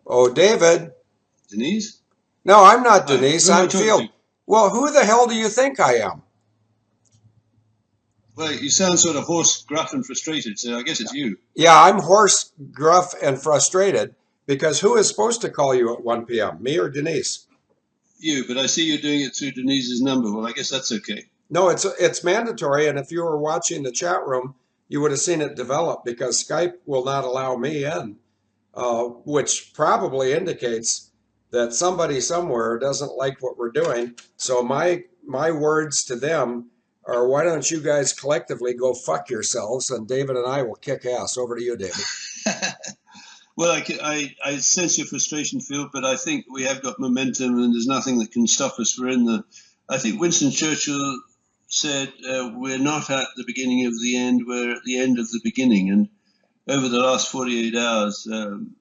Oh, David. Denise? No, I'm not Hi. Denise. Who am I I'm talking Field. to? Well, who the hell do you think I am? Well, you sound sort of hoarse, gruff, and frustrated, so I guess it's you. Yeah, I'm hoarse, gruff, and frustrated because who is supposed to call you at 1 p.m., me or Denise? You, but I see you're doing it through Denise's number. Well, I guess that's okay. No, it's mandatory, and if you were watching the chat room, you would have seen it develop because Skype will not allow me in, which probably indicates that somebody somewhere doesn't like what we're doing. So my words to them are, why don't you guys collectively go fuck yourselves, and David and I will kick ass. Over to you, David. Well, I sense your frustration, Phil, but I think we have got momentum and there's nothing that can stop us. We're in the. I think Winston Churchill said, we're not at the beginning of the end, we're at the end of the beginning. And over the last 48 hours,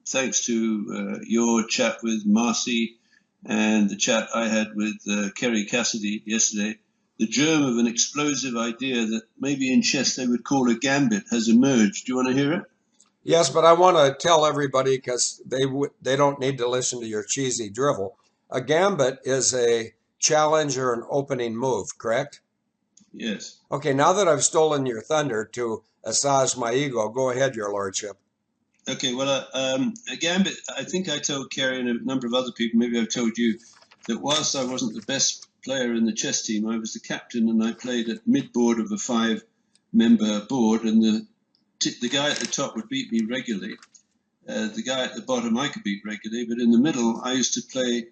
thanks to your chat with Marcy and the chat I had with Kerry Cassidy yesterday, the germ of an explosive idea that maybe in chess they would call a gambit has emerged. Do you want to hear it? Yes, but I want to tell everybody because they don't need to listen to your cheesy drivel. A gambit is a challenge or an opening move, correct? Yes. Okay, now that I've stolen your thunder to assuage my ego, go ahead, your lordship. Okay, well, a gambit, I think I told Kerry and a number of other people, maybe I've told you, that whilst I wasn't the best player in the chess team, I was the captain and I played at mid-board of a 5-member board, and the guy at the top would beat me regularly. The guy at the bottom I could beat regularly, but in the middle I used to play,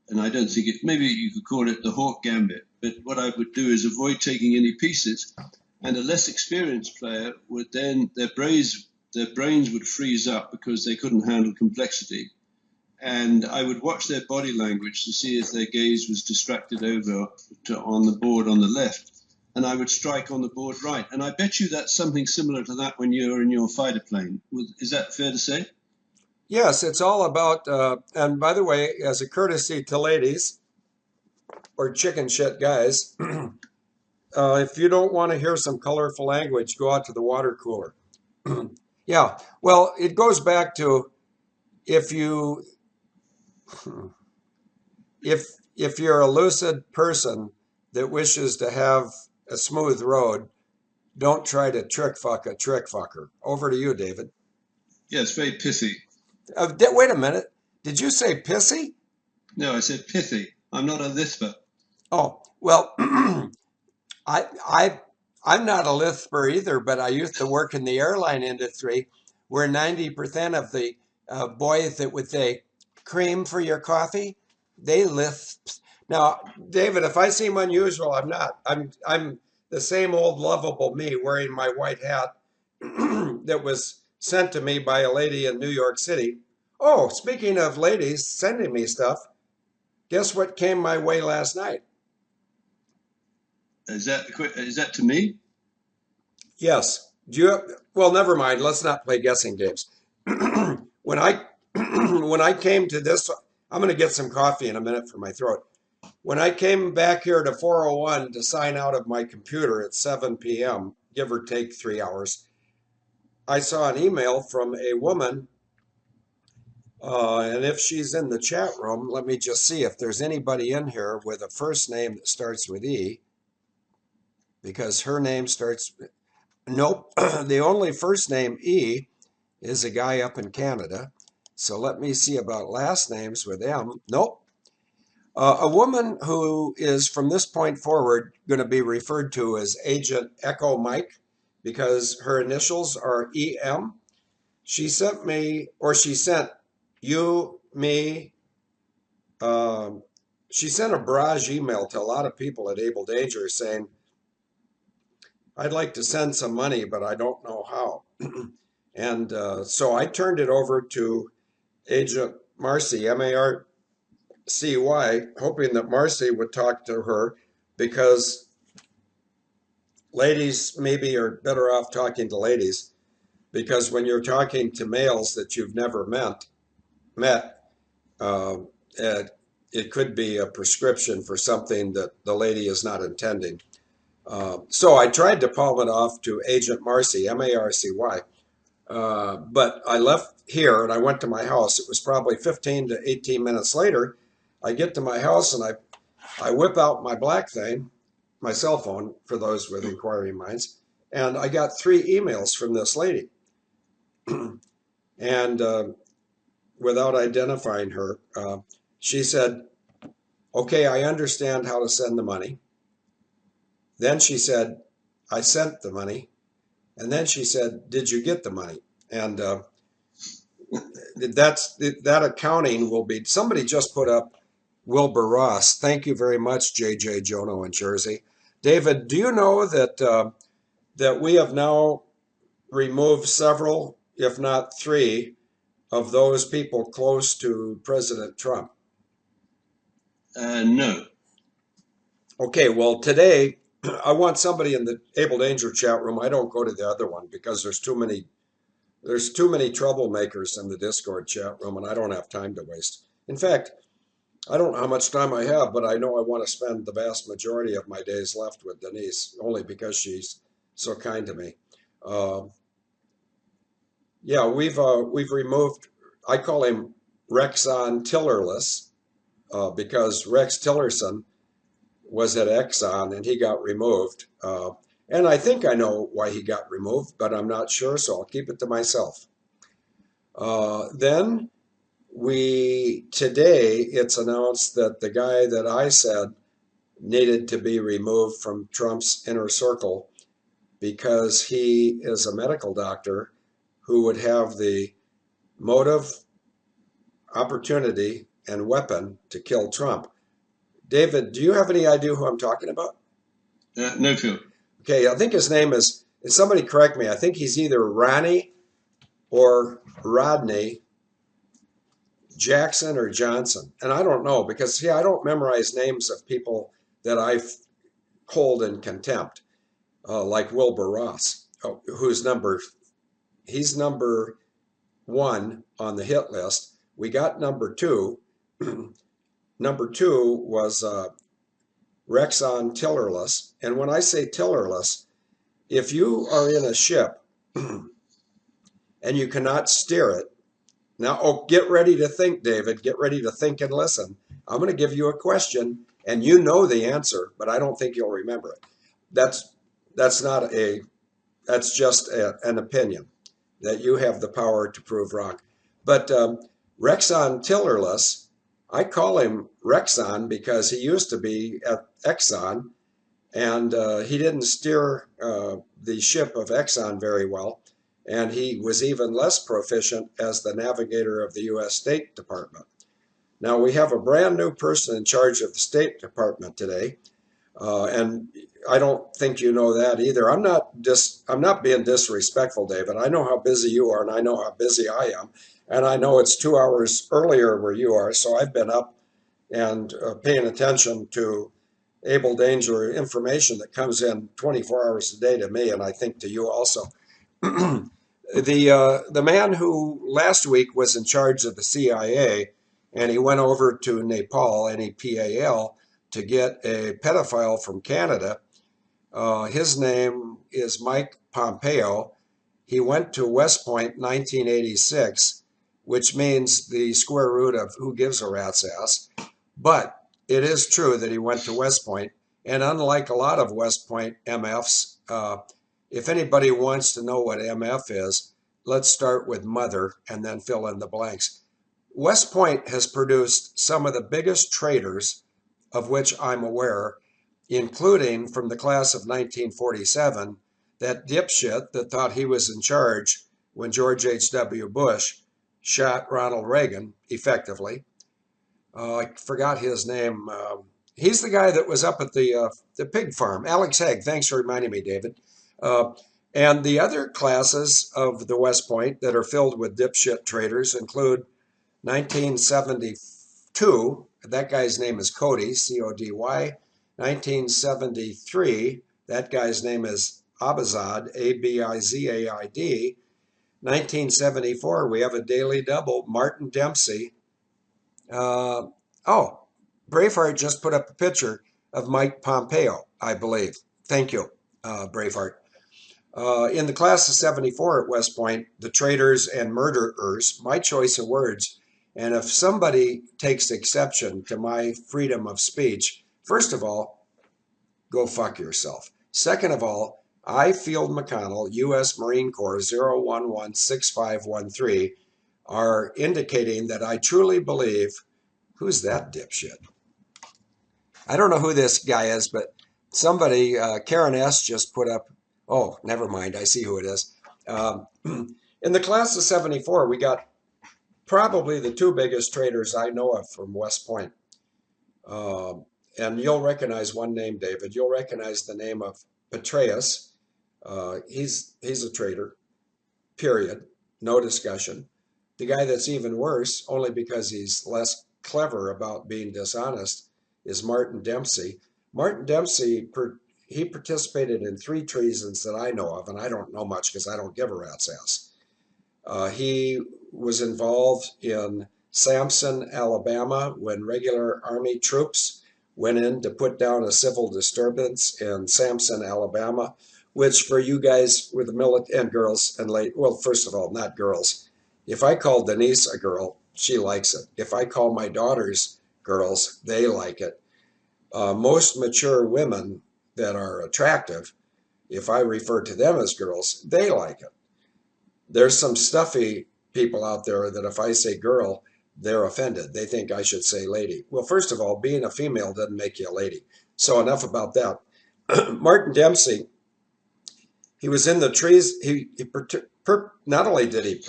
and I don't think it, maybe you could call it the hawk gambit, but what I would do is avoid taking any pieces, and a less experienced player would then, their brains would freeze up because they couldn't handle complexity. And I would watch their body language to see if their gaze was distracted over on the board on the left. And I would strike on the board right. And I bet you that's something similar to that when you're in your fighter plane. Is that fair to say? Yes, it's all about, and by the way, as a courtesy to ladies or chicken shit guys, if you don't want to hear some colorful language, go out to the water cooler. Yeah, well, it goes back to if you if you're a lucid person that wishes to have a smooth road, don't try to trick fuck a trick fucker. Over to you, David. Yeah, it's very pithy. Wait a minute. Did you say pissy? No, I said pithy. I'm not a lisper. Oh, well, I I'm not a lisper either, but I used to work in the airline industry where 90% of the boys that would say cream for your coffee, they lisp. Now, David, if I seem unusual, I'm not. I'm the same old lovable me wearing my white hat that was sent to me by a lady in New York City. Oh, speaking of ladies sending me stuff, guess what came my way last night? Is that to me? Yes. Well, never mind. Let's not play guessing games. when I when I came to this, I'm going to get some coffee in a minute for my throat. When I came back here to 401 to sign out of my computer at 7 p.m., give or take 3 hours, I saw an email from a woman. And if she's in the chat room, let me just see if there's anybody in here with a first name that starts with E, because her name starts. Nope. The only first name E is a guy up in Canada. So let me see about last names with M. Nope. A woman who is from this point forward going to be referred to as Agent Echo Mike because her initials are EM. She sent me, or she sent you, me, she sent a barrage email to a lot of people at Able Danger saying, I'd like to send some money, but I don't know how. And so I turned it over to Agent Marcy, M-A-R-C-Y, hoping that Marcy would talk to her because ladies maybe are better off talking to ladies because when you're talking to males that you've never met, it could be a prescription for something that the lady is not intending. So I tried to palm it off to Agent Marcy, M-A-R-C-Y, But I left here and I went to my house. It was probably 15 to 18 minutes later. I get to my house and I whip out my black thing, my cell phone for those with inquiring minds, and I got 3 emails from this lady. And without identifying her, she said, "Okay, I understand how to send the money." Then she said, "I sent the money." And then she said, "Did you get the money?" And that accounting will be, somebody just put up Wilbur Ross. Thank you very much, JJ Jono in Jersey. David, do you know that we have now removed several, if not 3, of those people close to President Trump? No. Okay, well, today I want somebody in the Able Danger chat room. I don't go to the other one because there's too many troublemakers in the Discord chat room, and I don't have time to waste. In fact, I don't know how much time I have, but I know I want to spend the vast majority of my days left with Denise, only because she's so kind to me. Yeah, we've removed. I call him Rexon Tillerless because Rex Tillerson was at Exxon and he got removed. And I think I know why he got removed, but I'm not sure, so I'll keep it to myself. Then today it's announced that the guy that I said needed to be removed from Trump's inner circle because he is a medical doctor who would have the motive, opportunity, and weapon to kill Trump. David, do you have any idea who I'm talking about? No clue. Okay, I think his name is, somebody correct me, I think he's either Ronnie or Rodney Jackson or Johnson. And I don't know because, see, I don't memorize names of people that I hold in contempt, like Wilbur Ross, he's number 1 on the hit list. We got number 2. Number 2 was Rexon Tillerless. And when I say Tillerless, if you are in a ship and you cannot steer it, now, get ready to think, David. Get ready to think and listen. I'm going to give you a question, and you know the answer, but I don't think you'll remember it. That's just an opinion that you have the power to prove wrong. But Rexon Tillerless, I call him Rexon because he used to be at Exxon, and he didn't steer the ship of Exxon very well. And he was even less proficient as the navigator of the U.S. State Department. Now we have a brand new person in charge of the State Department today, and I don't think you know that either. I'm not being disrespectful, David. I know how busy you are, and I know how busy I am, and I know it's 2 hours earlier where you are. So I've been up and paying attention to Able Danger information that comes in 24 hours a day to me, and I think to you also. The man who last week was in charge of the CIA, and he went over to Nepal, Nepal, to get a pedophile from Canada. His name is Mike Pompeo. He went to West Point 1986, which means the square root of who gives a rat's ass. But it is true that he went to West Point, and unlike a lot of West Point MFs, if anybody wants to know what MF is, let's start with mother and then fill in the blanks. West Point has produced some of the biggest traitors of which I'm aware, including from the class of 1947, that dipshit that thought he was in charge when George H.W. Bush shot Ronald Reagan effectively. I forgot his name. He's the guy that was up at the pig farm. Alex Haig, thanks for reminding me, David. And the other classes of the West Point that are filled with dipshit traitors include 1972, that guy's name is Cody, C-O-D-Y. 1973, that guy's name is Abizad, A-B-I-Z-A-I-D. 1974, we have a daily double, Martin Dempsey. Braveheart just put up a picture of Mike Pompeo, I believe. Thank you, Braveheart. In the class of 74 at West Point, the traitors and murderers, my choice of words. And if somebody takes exception to my freedom of speech, first of all, go fuck yourself. Second of all, I, Field McConnell, U.S. Marine Corps 0116513, are indicating that I truly believe, who's that dipshit? I don't know who this guy is, but somebody, Karen S. just put up, oh, never mind, I see who it is. In the class of 74, we got probably the two biggest traders I know of from West Point. And you'll recognize one name, David. You'll recognize the name of Petraeus. He's a traitor, period. No discussion. The guy that's even worse, only because he's less clever about being dishonest, is Martin Dempsey. Martin Dempsey, he participated in 3 treasons that I know of, and I don't know much because I don't give a rat's ass. He was involved in Samson, Alabama, when regular Army troops went in to put down a civil disturbance in Samson, Alabama, which for you guys with the military and girls and well, first of all, not girls. If I call Denise a girl, she likes it. If I call my daughters girls, they like it. Most mature women that are attractive, if I refer to them as girls, they like it. There's some stuffy people out there that if I say girl, they're offended. They think I should say lady. Well, first of all, being a female doesn't make you a lady. So enough about that. Martin Dempsey, he was in the trees. Not only did he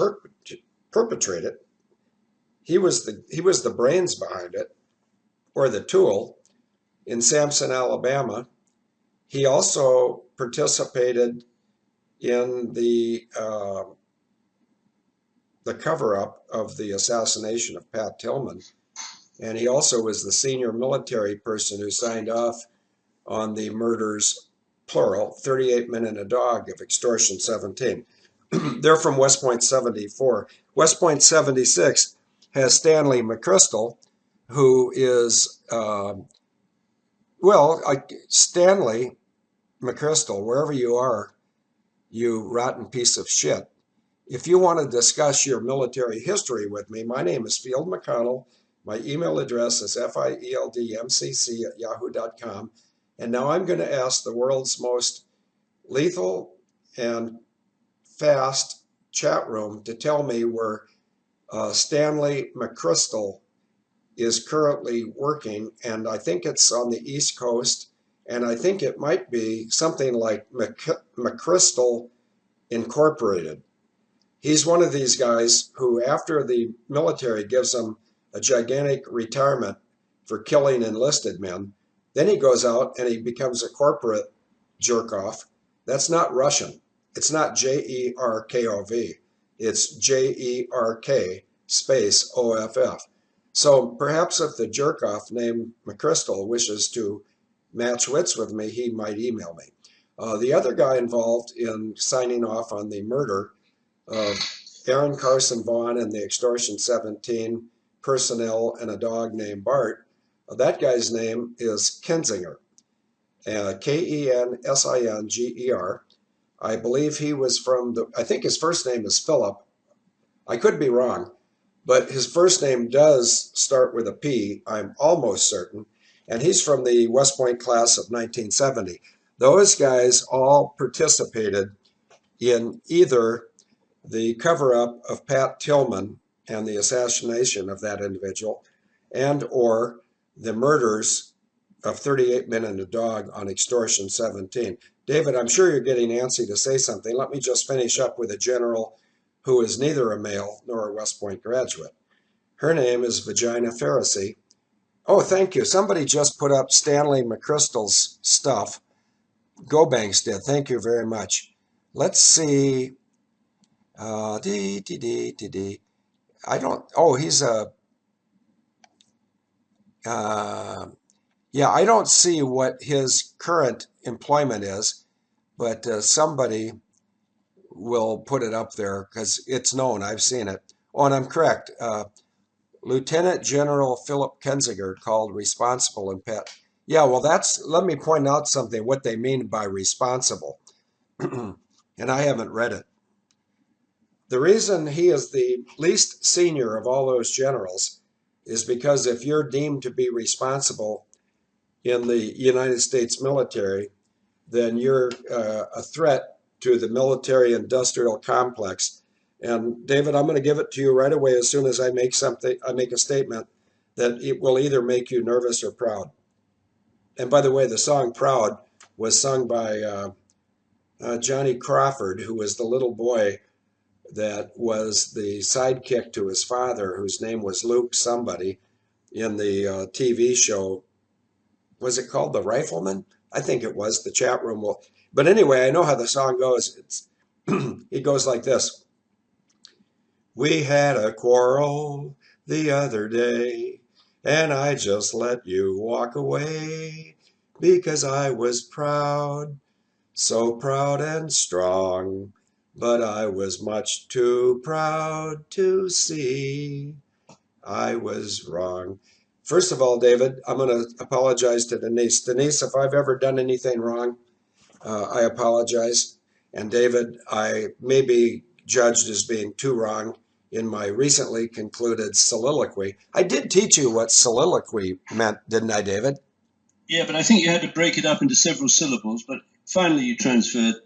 perpetrate it, he was the brains behind it, or the tool, in Samson, Alabama. He also participated in the cover-up of the assassination of Pat Tillman. And he also was the senior military person who signed off on the murders, plural, 38 men and a dog of Extortion 17. They're from West Point 74. West Point 76 has Stanley McChrystal, who is, Stanley McChrystal, wherever you are, you rotten piece of shit. If you want to discuss your military history with me, my name is Field McConnell. My email address is fieldmcc@yahoo.com. And now I'm going to ask the world's most lethal and fast chat room to tell me where Stanley McChrystal is currently working. And I think it's on the East Coast. And I think it might be something like McChrystal Incorporated. He's one of these guys who, after the military gives him a gigantic retirement for killing enlisted men, then he goes out and he becomes a corporate jerk-off. That's not Russian. It's not Jerkov. It's Jerk space OFF. So perhaps if the jerk-off named McChrystal wishes to match wits with me, he might email me. The other guy involved in signing off on the murder of Aaron Carson Vaughn and the Extortion 17 personnel and a dog named Bart, that guy's name is Kensinger, Kensinger. I believe he was from I think his first name is Philip. I could be wrong, but his first name does start with a P, I'm almost certain, and he's from the West Point class of 1970. Those guys all participated in either the cover-up of Pat Tillman and the assassination of that individual, and or the murders of 38 men and a dog on Extortion 17. David, I'm sure you're getting antsy to say something. Let me just finish up with a general who is neither a male nor a West Point graduate. Her name is Vagina Pharisee. Oh, thank you. Somebody just put up Stanley McChrystal's stuff. Gobanks did. Thank you very much. Let's see. I don't, oh, he's a, yeah, I don't see what his current employment is, but somebody will put it up there because it's known. I've seen it. Oh, and I'm correct. Lieutenant General Philip Kensinger called responsible and pet. Yeah, well, let me point out something, what they mean by responsible. and I haven't read it. The reason he is the least senior of all those generals is because if you're deemed to be responsible in the United States military, then you're a threat to the military-industrial complex. And David, I'm going to give it to you right away as soon as I make a statement that it will either make you nervous or proud. And by the way, the song "Proud" was sung by Johnny Crawford, who was the little boy that was the sidekick to his father, whose name was Luke somebody, in the TV show. Was it called The Rifleman? I think it was. The chat room will. But anyway, I know how the song goes. It goes like this. We had a quarrel the other day, and I just let you walk away because I was proud, so proud and strong, but I was much too proud to see I was wrong. First of all, David, I'm going to apologize to Denise. Denise, if I've ever done anything wrong, I apologize. And David, I may be judged as being too wrong in my recently concluded soliloquy. I did teach you what soliloquy meant, didn't I, David? Yeah, but I think you had to break it up into several syllables, but finally you transferred.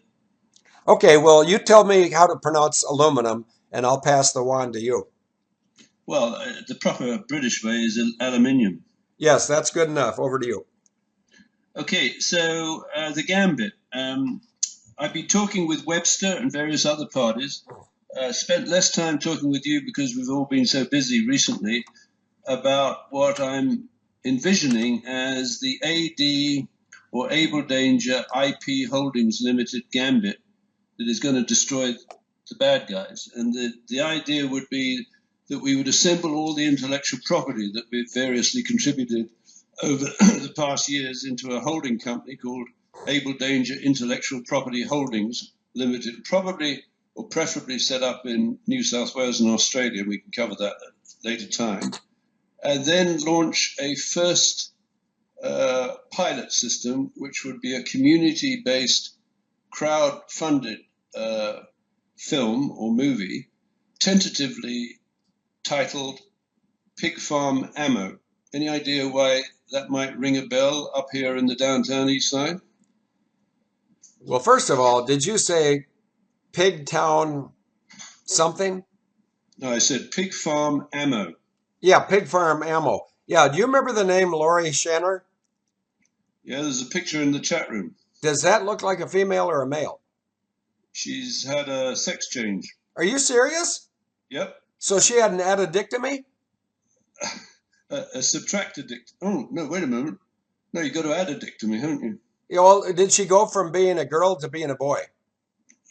Okay, well, you tell me how to pronounce aluminum, and I'll pass the wand to you. Well, the proper British way is aluminium. Yes, that's good enough. Over to you. Okay, so the gambit. I've been talking with Webster and various other parties. Spent less time talking with you because we've all been so busy recently about what I'm envisioning as the AD or Abel Danger IP Holdings Limited gambit that is going to destroy the bad guys. And the idea would be that we would assemble all the intellectual property that we've variously contributed over the past years into a holding company called Abel Danger Intellectual Property Holdings Limited, probably or preferably set up in New South Wales and Australia. We can cover that at a later time. And then launch a first pilot system, which would be a community-based, crowd-funded film or movie, tentatively titled Pig Farm Ammo. Any idea why that might ring a bell up here in the downtown east side? Well, first of all, did you say Pigtown something? No, I said Pig Farm Ammo. Yeah, Pig Farm Ammo. Yeah, do you remember the name Laurie Shanner? Yeah, there's a picture in the chat room. Does that look like a female or a male? She's had a sex change. Are you serious? Yep. So she had an addictomy? A subtractedectomy. Oh, no, wait a moment. No, you got to add addictomy, haven't you? Well, did she go from being a girl to being a boy?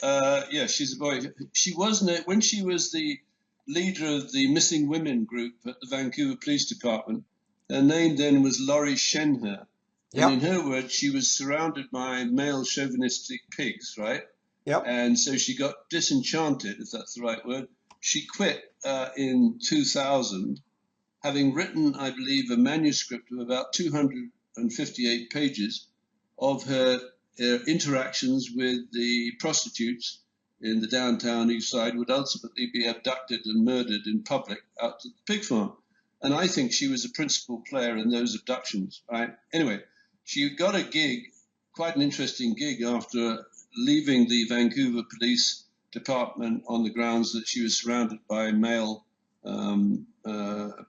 Yeah, she's a boy. She wasn't, when she was the leader of the missing women group at the Vancouver Police Department, her name then was Laurie Shenher. Yep. And in her words, she was surrounded by male chauvinistic pigs, right? Yep. And so she got disenchanted, if that's the right word. She quit in 2000, having written, I believe, a manuscript of about 258 pages of her interactions with the prostitutes in the downtown east side would ultimately be abducted and murdered in public out to the pig farm. And I think she was a principal player in those abductions, right? Anyway, she got a gig, quite an interesting gig, after leaving the Vancouver Police Department on the grounds that she was surrounded by male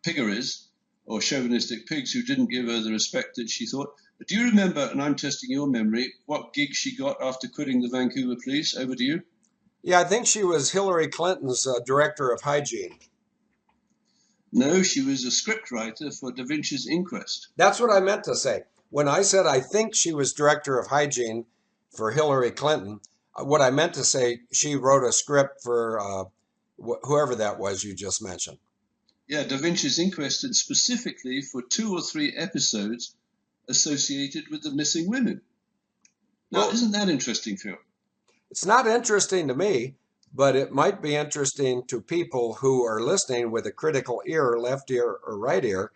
piggeries or chauvinistic pigs who didn't give her the respect that she thought. But do you remember, and I'm testing your memory, what gig she got after quitting the Vancouver Police? Over to you. Yeah, I think she was Hillary Clinton's director of hygiene. No, she was a scriptwriter for Da Vinci's Inquest. That's what I meant to say. When I said I think she was director of hygiene for Hillary Clinton, what I meant to say, she wrote a script for whoever that was you just mentioned. Yeah, Da Vinci's Inquest, and specifically for 2 or 3 episodes associated with the missing women. Now, Well, isn't that interesting, Phil? it's not interesting to me, but it might be interesting to people who are listening with a critical ear, left ear or right ear,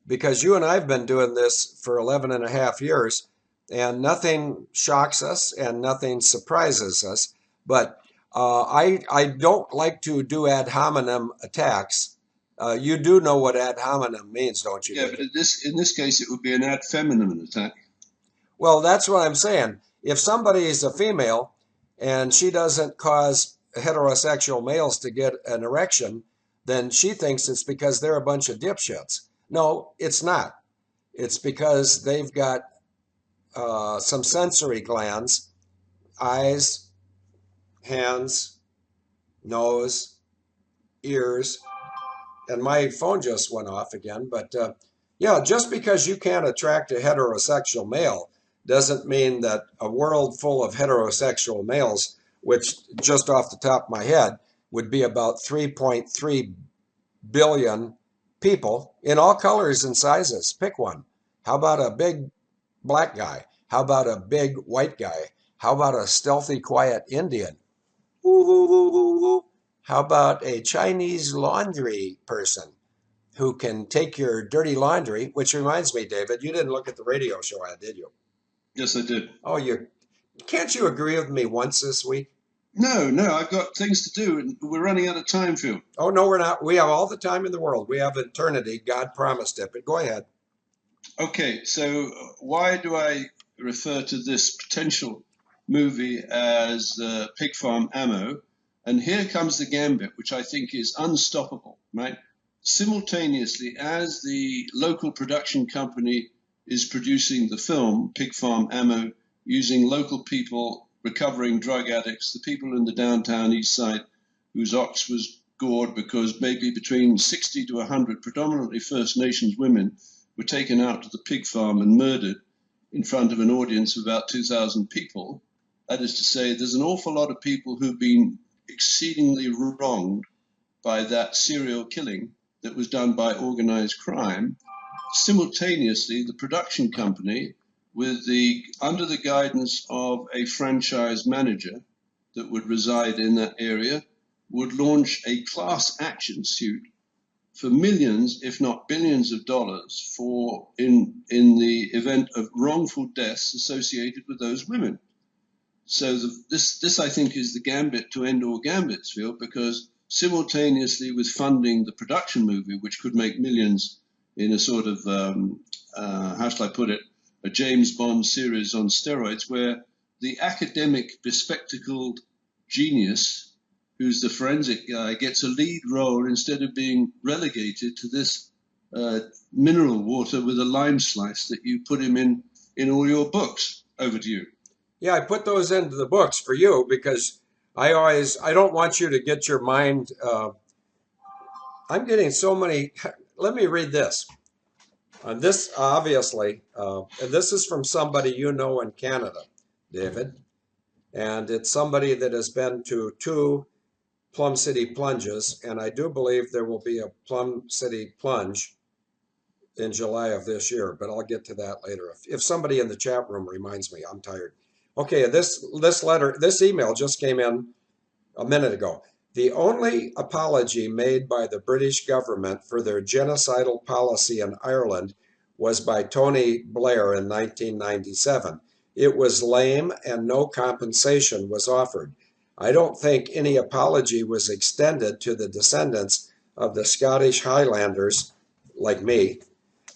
because you and I have been doing this for 11 and a half years, and nothing shocks us and nothing surprises us. But I don't like to do ad hominem attacks. You do know what ad hominem means, don't you, Yeah, David? but in this case, it would be an ad feminem attack. Well, that's what I'm saying. If somebody is a female and she doesn't cause heterosexual males to get an erection, then she thinks it's because they're a bunch of dipshits. No, it's not. It's because they've got some sensory glands, eyes, hands, nose, ears, and my phone just went off again. But yeah, just because you can't attract a heterosexual male doesn't mean that a world full of heterosexual males, which just off the top of my head would be about 3.3 billion people in all colors and sizes. Pick one. How about a big black guy? How about a big white guy? How about a stealthy, quiet Indian? How about a Chinese laundry person who can take your dirty laundry? Which reminds me, David, you didn't look at the radio show ad, did you? Yes, I did. Oh, you can't you agree with me once this week? No, I've got things to do, and we're running out of time, Phil. Oh, no, we're not. We have all the time in the world. We have eternity. God promised it. But go ahead. Okay, so why do I refer to this potential movie as Pig Farm Ammo? And here comes the gambit, which I think is unstoppable, right? Simultaneously, as the local production company is producing the film Pig Farm Ammo, using local people, recovering drug addicts, the people in the downtown east side whose ox was gored because maybe between 60 to 100 predominantly First Nations women were taken out to the pig farm and murdered in front of an audience of about 2,000 people. That is to say, there's an awful lot of people who've been exceedingly wronged by that serial killing that was done by organized crime. Simultaneously, the production company, under the guidance of a franchise manager that would reside in that area, would launch a class action suit for millions, if not billions of dollars in the event of wrongful deaths associated with those women. So this I think is the gambit to end all gambits, Phil, because simultaneously with funding the production movie, which could make millions in a sort of, how shall I put it, a James Bond series on steroids, where the academic bespectacled genius who's the forensic guy, gets a lead role instead of being relegated to this mineral water with a lime slice that you put him in all your books. Over to you. Yeah, I put those into the books for you because I don't want you to get your mind. I'm getting so many. Let me read this. This obviously, and this is from somebody you know in Canada, David, and it's somebody that has been to 2 Plum City plunges, and I do believe there will be a Plum City plunge in July of this year, but I'll get to that later. If somebody in the chat room reminds me, I'm tired. Okay, this email just came in a minute ago. The only apology made by the British government for their genocidal policy in Ireland was by Tony Blair in 1997. It was lame and no compensation was offered. I don't think any apology was extended to the descendants of the Scottish Highlanders, like me,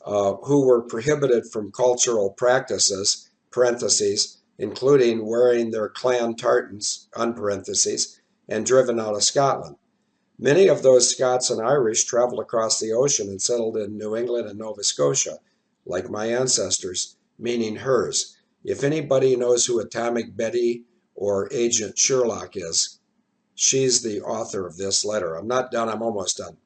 who were prohibited from cultural practices, parentheses, including wearing their clan tartans, unparentheses, and driven out of Scotland. Many of those Scots and Irish traveled across the ocean and settled in New England and Nova Scotia, like my ancestors, meaning hers. If anybody knows who Atomic Betty or Agent Sherlock is, she's the author of this letter. I'm not done, I'm almost done.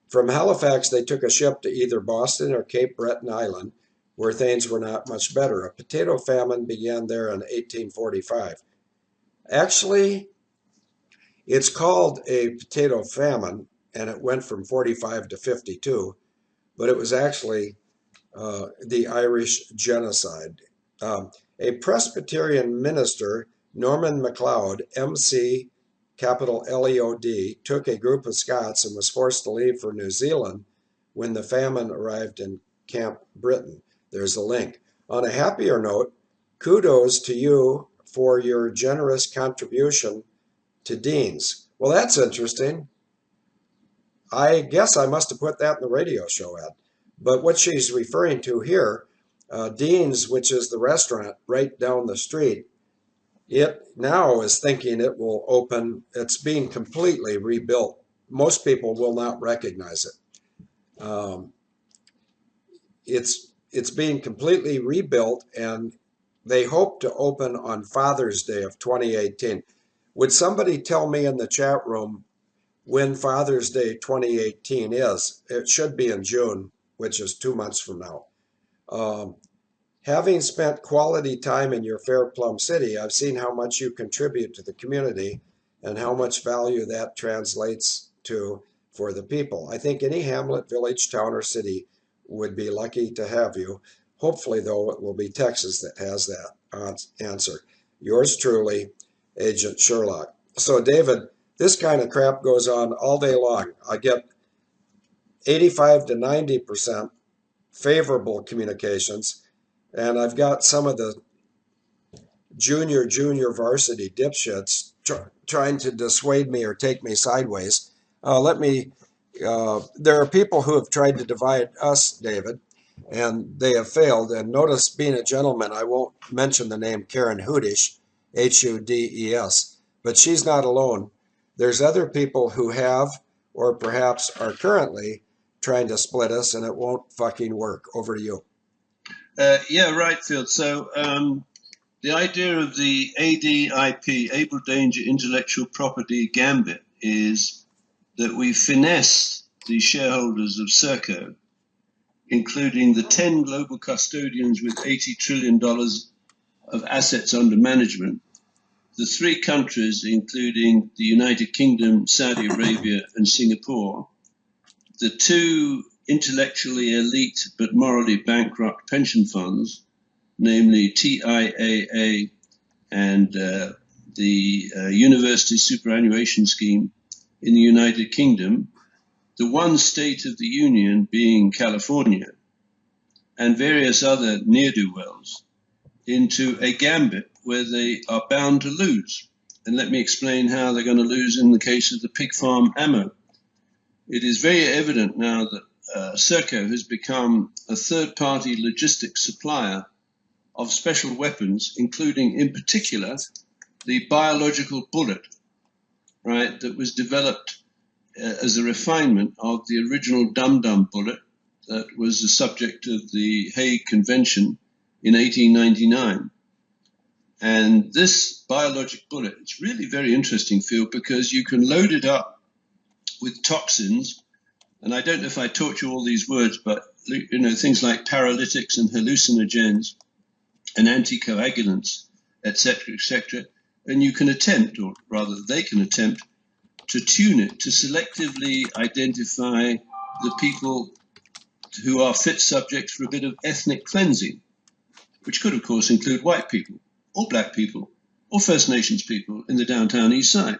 From Halifax, they took a ship to either Boston or Cape Breton Island, where things were not much better. A potato famine began there in 1845. Actually, it's called a potato famine, and it went from 45 to 52, but it was actually the Irish genocide. A Presbyterian minister, Norman MacLeod, MC, capital Leod, took a group of Scots and was forced to leave for New Zealand when the famine arrived in Camp Britain. There's a link. On a happier note, kudos to you for your generous contribution to Dean's. Well, that's interesting. I guess I must have put that in the radio show ad. But what she's referring to here, Dean's, which is the restaurant right down the street, it now is thinking it will open. It's being completely rebuilt. Most people will not recognize it. It's being completely rebuilt, and they hope to open on Father's Day of 2018. Would somebody tell me in the chat room when Father's Day 2018 is? It should be in June, which is 2 months from now. Having spent quality time in your fair Plum City, I've seen how much you contribute to the community and how much value that translates to for the people. I think any hamlet, village, town, or city would be lucky to have you. Hopefully, though, it will be Texas that has that answer. Yours truly, Agent Sherlock. So, David, this kind of crap goes on all day long. I get 85 to 90% favorable communications, and I've got some of the junior varsity dipshits trying to dissuade me or take me sideways. There are people who have tried to divide us, David, and they have failed. And notice, being a gentleman, I won't mention the name Karen Hudish, Hudes, but she's not alone. There's other people who have, or perhaps are currently, trying to split us, and it won't fucking work. Over to you. Yeah, right, Field. So the idea of the ADIP, Able Danger Intellectual Property Gambit, is that we finesse the shareholders of Serco, including the 10 global custodians with $80 trillion of assets under management, the 3 countries, including the United Kingdom, Saudi Arabia, and Singapore, the 2 intellectually elite but morally bankrupt pension funds, namely TIAA and the University Superannuation Scheme in the United Kingdom, the one state of the Union being California, and various other ne'er-do-wells, into a gambit where they are bound to lose. And let me explain how they're going to lose in the case of the pig farm ammo. It is very evident now that Serco has become a third-party logistics supplier of special weapons, including, in particular, the biological bullet, right, that was developed as a refinement of the original Dumdum bullet that was the subject of the Hague Convention in 1899. And this biologic bullet, it's really very interesting, Phil, because you can load it up with toxins. And I don't know if I taught you all these words, but things like paralytics and hallucinogens and anticoagulants, etc., and you can attempt, or rather they can attempt, to tune it to selectively identify the people who are fit subjects for a bit of ethnic cleansing, which could, of course, include white people, or black people, or First Nations people in the downtown East Side.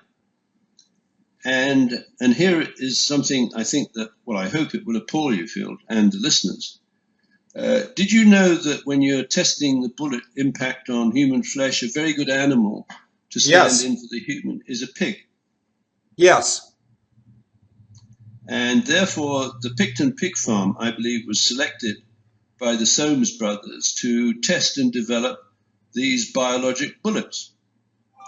And here is something I think that, well, I hope it will appall you, Field, and the listeners. Did you know that when you're testing the bullet impact on human flesh, a very good animal to stand in for the human is a pig? Yes. And therefore, the Picton Pig Farm, I believe, was selected by the Soames brothers to test and develop these biologic bullets.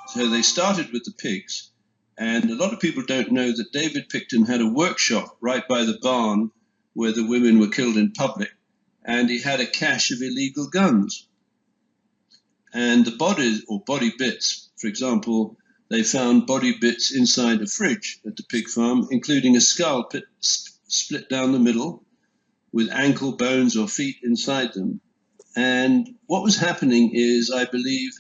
So they started with the pigs. And a lot of people don't know that David Picton had a workshop right by the barn where the women were killed in public, and he had a cache of illegal guns. And the bodies, or body bits, for example, they found body bits inside a fridge at the pig farm, including a skull split down the middle with ankle bones or feet inside them. And what was happening is, I believe,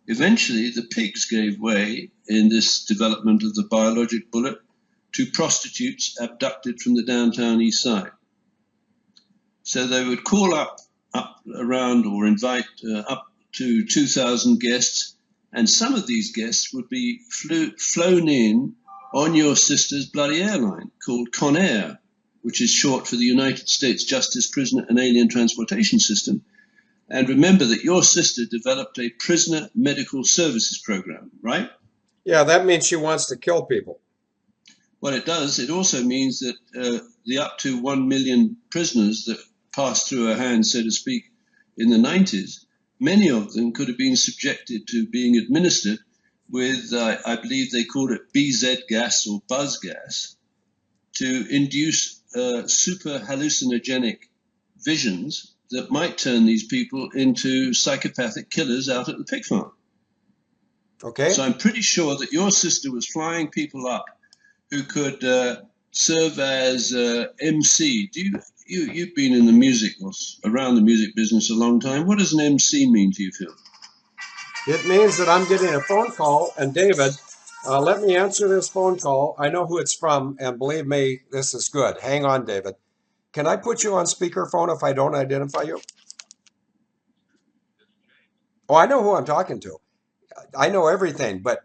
eventually the pigs gave way in this development of the biologic bullet to prostitutes abducted from the downtown East Side. So they would call up around or invite up to 2,000 guests, and some of these guests would be flown in on your sister's bloody airline called Conair, which is short for the United States Justice, Prisoner and Alien Transportation System. And remember that your sister developed a prisoner medical services program, right? Yeah, that means she wants to kill people. Well, it does. It also means that the up to 1 million prisoners that passed through her hands, so to speak, in the 90s, many of them could have been subjected to being administered with, I believe they called it BZ gas or buzz gas, to induce super hallucinogenic visions that might turn these people into psychopathic killers out at the pig farm. Okay. So I'm pretty sure that your sister was flying people up who could serve as MC. You've been in the music or around the music business a long time. What does an MC mean to you, Phil? It means that I'm getting a phone call, and David, let me answer this phone call. I know who it's from, and believe me, this is good. Hang on, David. Can I put you on speakerphone if I don't identify you? Oh, I know who I'm talking to. I know everything, but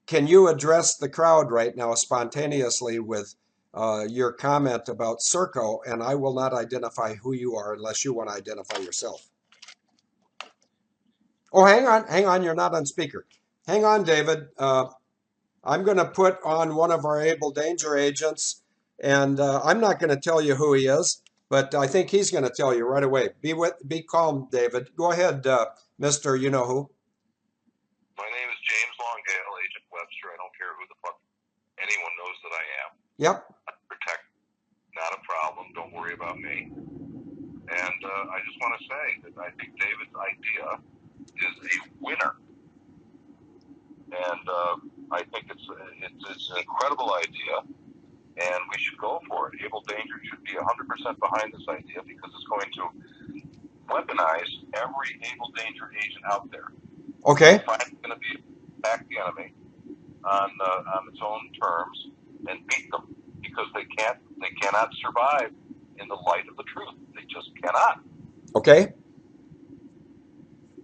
can you address the crowd right now spontaneously with your comment about Serco? And I will not identify who you are unless you want to identify yourself. Oh, hang on. You're not on speaker. Hang on, David. I'm going to put on one of our Abel Danger agents, and I'm not going to tell you who he is, but I think he's going to tell you right away. Be calm, David. Go ahead, Mister. You know who? My name is James Longdale, Agent Webster. I don't care who the fuck anyone knows that I am. Yep. I protect, not a problem. Don't worry about me. And I just want to say that I think David's idea is a winner. And I think it's an incredible idea, and we should go for it. Able Danger should be 100% behind this idea because it's going to weaponize every Able Danger agent out there. Okay. It's finally going to be back the enemy on its own terms and beat them because they cannot survive in the light of the truth. They just cannot. Okay.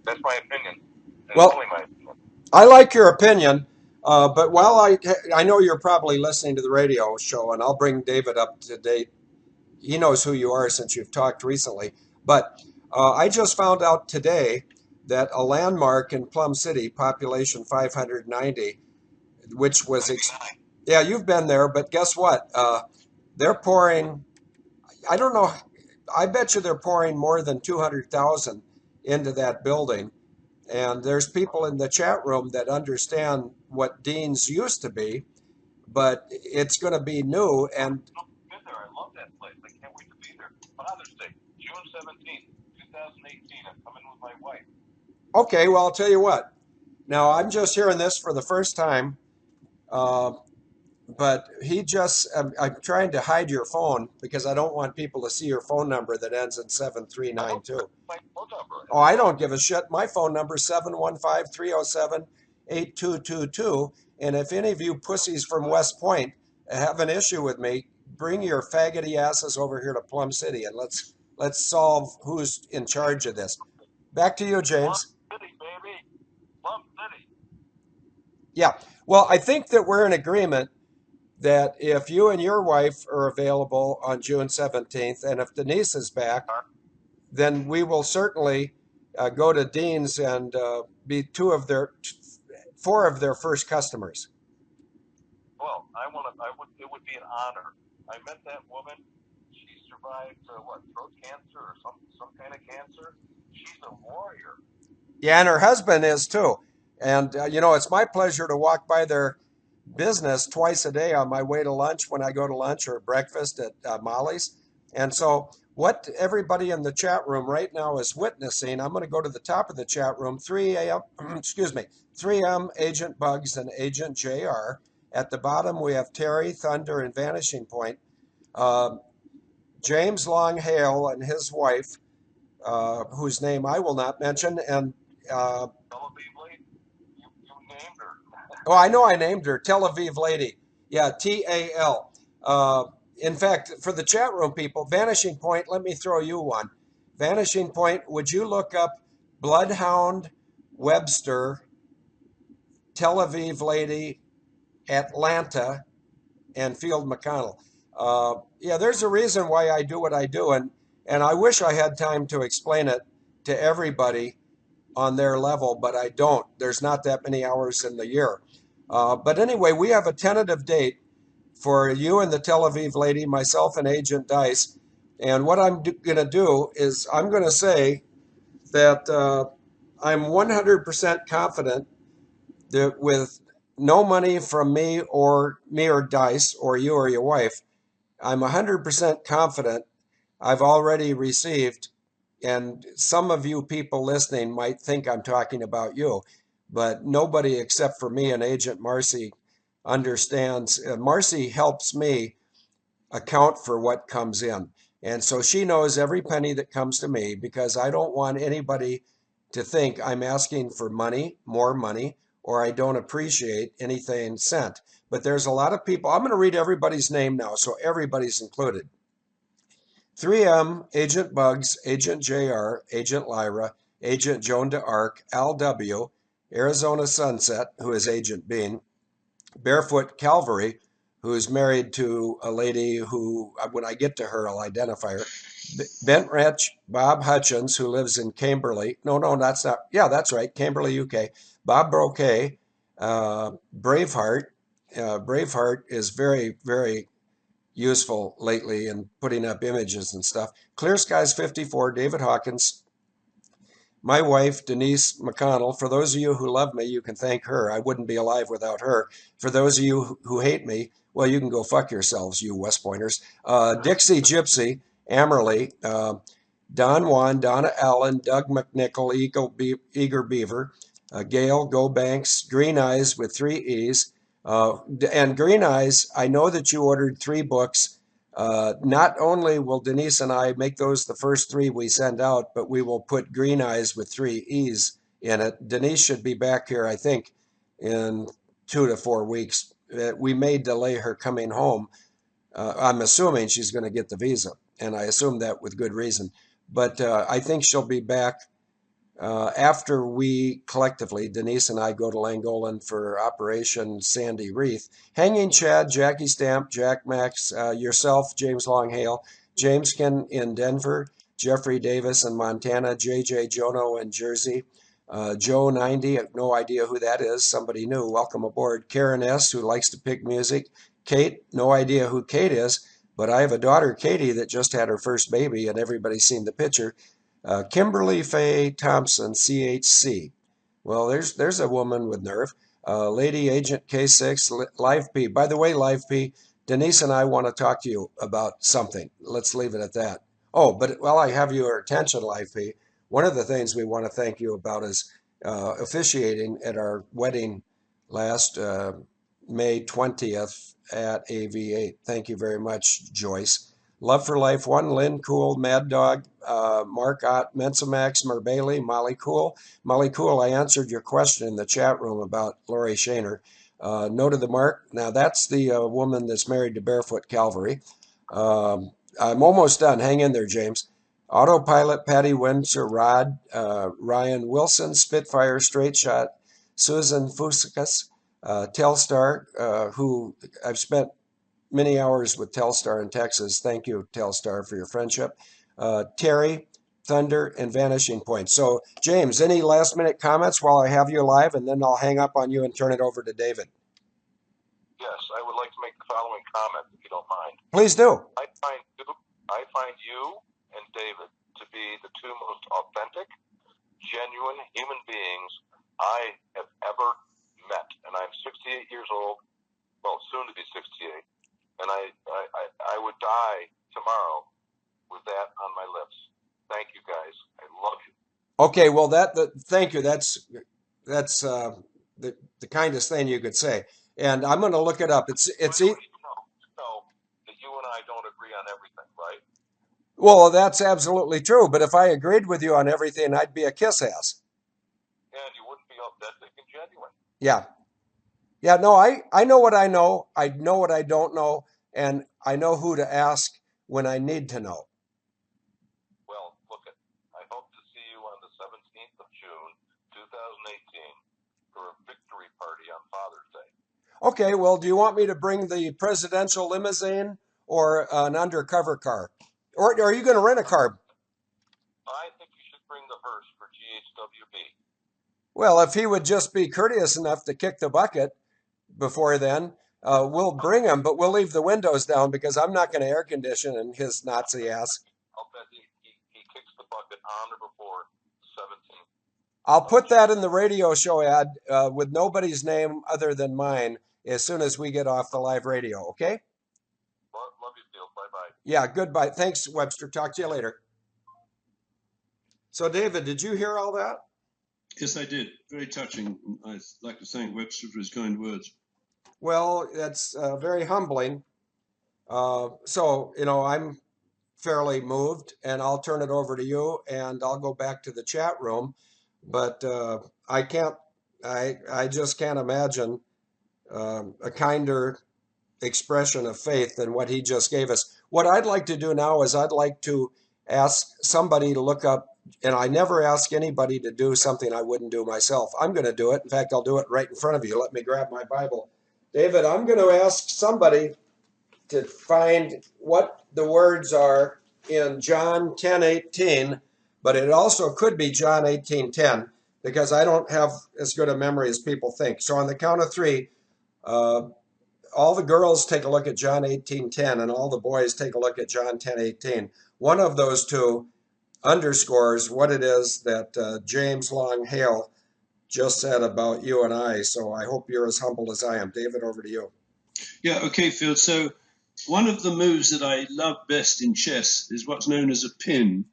That's my opinion. Well, only my opinion. I like your opinion, but while I know you're probably listening to the radio show, and I'll bring David up to date. He knows who you are since you've talked recently. But I just found out today that a landmark in Plum City, population 590, which was yeah, you've been there, but guess what? They're pouring. I don't know. I bet you they're pouring more than 200,000 into that building. And there's people in the chat room that understand what Dean's used to be, but it's going to be new. And I've been there. I love that place. I can't wait to be there. Father's Day, June 17th, 2018. I'm coming with my wife. okay, well, I'll tell you what. Now, I'm just hearing this for the first time, but I'm trying to hide your phone because I don't want people to see your phone number that ends in 7392. My phone number. Oh, I don't give a shit. My phone number is 715-307-8222. And if any of you pussies from West Point have an issue with me, bring your faggoty asses over here to Plum City and let's solve who's in charge of this. Back to you, James. Plum City, baby. Plum City. Yeah. Well, I think that we're in agreement that if you and your wife are available on June 17th, and if Denise is back, then we will certainly go to Dean's and be four of their first customers. Well, it would be an honor. I met that woman. She survived throat cancer or some kind of cancer. She's a warrior. Yeah, and her husband is too. And it's my pleasure to walk by their business twice a day on my way to lunch when I go to lunch or breakfast at Molly's. And so what everybody in the chat room right now is witnessing, I'm going to go to the top of the chat room, 3M, excuse me, 3M, Agent Bugs, and Agent JR. At the bottom, we have Terry, Thunder, and Vanishing Point. James Longhale and his wife, whose name I will not mention, and you named her. oh, I know I named her, Tel Aviv Lady. Yeah, T-A-L. In fact, for the chat room people, Vanishing Point, let me throw you one. Vanishing Point, would you look up Bloodhound Webster, Tel Aviv Lady, Atlanta, and Field McConnell? Yeah, there's a reason why I do what I do, and I wish I had time to explain it to everybody on their level, but I don't. There's not that many hours in the year. But anyway, we have a tentative date for you and the Tel Aviv lady, myself and Agent Dice. And what I'm going to do is I'm going to say that I'm 100% confident that with no money from me or Dice or you or your wife, I'm 100% confident I've already received, and some of you people listening might think I'm talking about you, but nobody except for me and Agent Marcy understands. Marcy helps me account for what comes in. And so she knows every penny that comes to me because I don't want anybody to think I'm asking for money, more money, or I don't appreciate anything sent. But there's a lot of people. I'm going to read everybody's name now, so everybody's included. 3M, Agent Bugs, Agent JR, Agent Lyra, Agent Joan d'Arc, Al W, Arizona Sunset, who is Agent Bean, Barefoot Calvary, who is married to a lady who, when I get to her, I'll identify her. Bent Wretch, Bob Hutchins, who lives in Camberley. No, that's not. Yeah, that's right, Camberley, UK. Bob Broquet, Braveheart. Braveheart is very, very useful lately in putting up images and stuff. Clear Skies 54, David Hawkins. My wife, Denise McConnell. For those of you who love me, you can thank her. I wouldn't be alive without her. For those of you who hate me, well, you can go fuck yourselves, you West Pointers. Dixie Gypsy, Amerly, Don Juan, Donna Allen, Doug McNichol, Eager Beaver, Gail, Go Banks, Green Eyes with 3 E's. And Green Eyes, I know that you ordered 3 books. Not only will Denise and I make those the first 3 we send out, but we will put Green Eyes with 3 E's in it. Denise should be back here, I think, in 2 to 4 weeks. We may delay her coming home. I'm assuming she's going to get the visa, and I assume that with good reason. But I think she'll be back after we collectively, Denise and I, go to Langolan for Operation Sandy Wreath. Hanging Chad, Jackie Stamp, Jack Max, yourself, James Longhale, James Ken in Denver, Jeffrey Davis in Montana, JJ Jono in Jersey, Joe 90, no idea who that is, somebody new, welcome aboard. Karen S., who likes to pick music. Kate, no idea who Kate is, but I have a daughter, Katie, that just had her first baby, and everybody's seen the picture. Kimberly Faye Thompson, CHC. Well, there's a woman with nerve. Lady Agent K6, Live P. By the way, Live P, Denise and I want to talk to you about something. Let's leave it at that. Oh, but while I have your attention, Live P, one of the things we want to thank you about is officiating at our wedding last May 20th at AV8. Thank you very much, Joyce. Love for Life 1, Lynn Cool, Mad Dog, Mark Ott, Mensamax, Merbailey, Molly Cool. Molly Cool, I answered your question in the chat room about Lori Shaner. No to the Mark. Now, that's the woman that's married to Barefoot Calvary. I'm almost done. Hang in there, James. Autopilot, Patty Windsor, Rod, Ryan Wilson, Spitfire, Straight Shot, Susan Fusikas, Telstar, who I've spent many hours with Telstar in Texas. Thank you, Telstar, for your friendship. Terry, Thunder, and Vanishing Point. So, James, any last minute comments while I have you live, and then I'll hang up on you and turn it over to David. Yes, I would like to make the following comment, if you don't mind. Please do. I find you and David to be the 2 most authentic, genuine human beings I have ever met. And I'm 68 years old, well, soon to be 68. And I would die tomorrow with that on my lips. Thank you, guys. I love you. Okay, well, thank you. That's the kindest thing you could say. And I'm going to look it up. It's you know that you and I don't agree on everything, right? Well, that's absolutely true. But if I agreed with you on everything, I'd be a kiss ass. And you wouldn't be authentic and genuine. Yeah. Yeah, no, I know what I know. I know what I don't know. And I know who to ask when I need to know. Well, I hope to see you on the 17th of June, 2018, for a victory party on Father's Day. Okay, well, do you want me to bring the presidential limousine or an undercover car? Or are you going to rent a car? I think you should bring the hearse for GHWB. Well, if he would just be courteous enough to kick the bucket, before then, we'll bring him, but we'll leave the windows down because I'm not going to air condition in his Nazi ass. I'll bet he kicks the bucket on or before 17. I'll put that in the radio show ad with nobody's name other than mine as soon as we get off the live radio, okay? Love you, Field. Bye-bye. Yeah, goodbye. Thanks, Webster. Talk to you later. So, David, did you hear all that? Yes, I did. Very touching. I'd like to thank Webster for his kind words. Well, that's very humbling. So, I'm fairly moved, and I'll turn it over to you, and I'll go back to the chat room. But I just can't imagine a kinder expression of faith than what he just gave us. What I'd like to do now is I'd like to ask somebody to look up, and I never ask anybody to do something I wouldn't do myself. I'm going to do it. In fact, I'll do it right in front of you. Let me grab my Bible. David, I'm going to ask somebody to find what the words are in John 10:18, but it also could be John 18:10 because I don't have as good a memory as people think. So on the count of three, all the girls take a look at John 18:10 and all the boys take a look at John 10:18. One of those two underscores what it is that James Long Hale just said about you and I. So I hope you're as humble as I am. David, over to you. Yeah, okay, Field. So one of the moves that I love best in chess is what's known as a pin.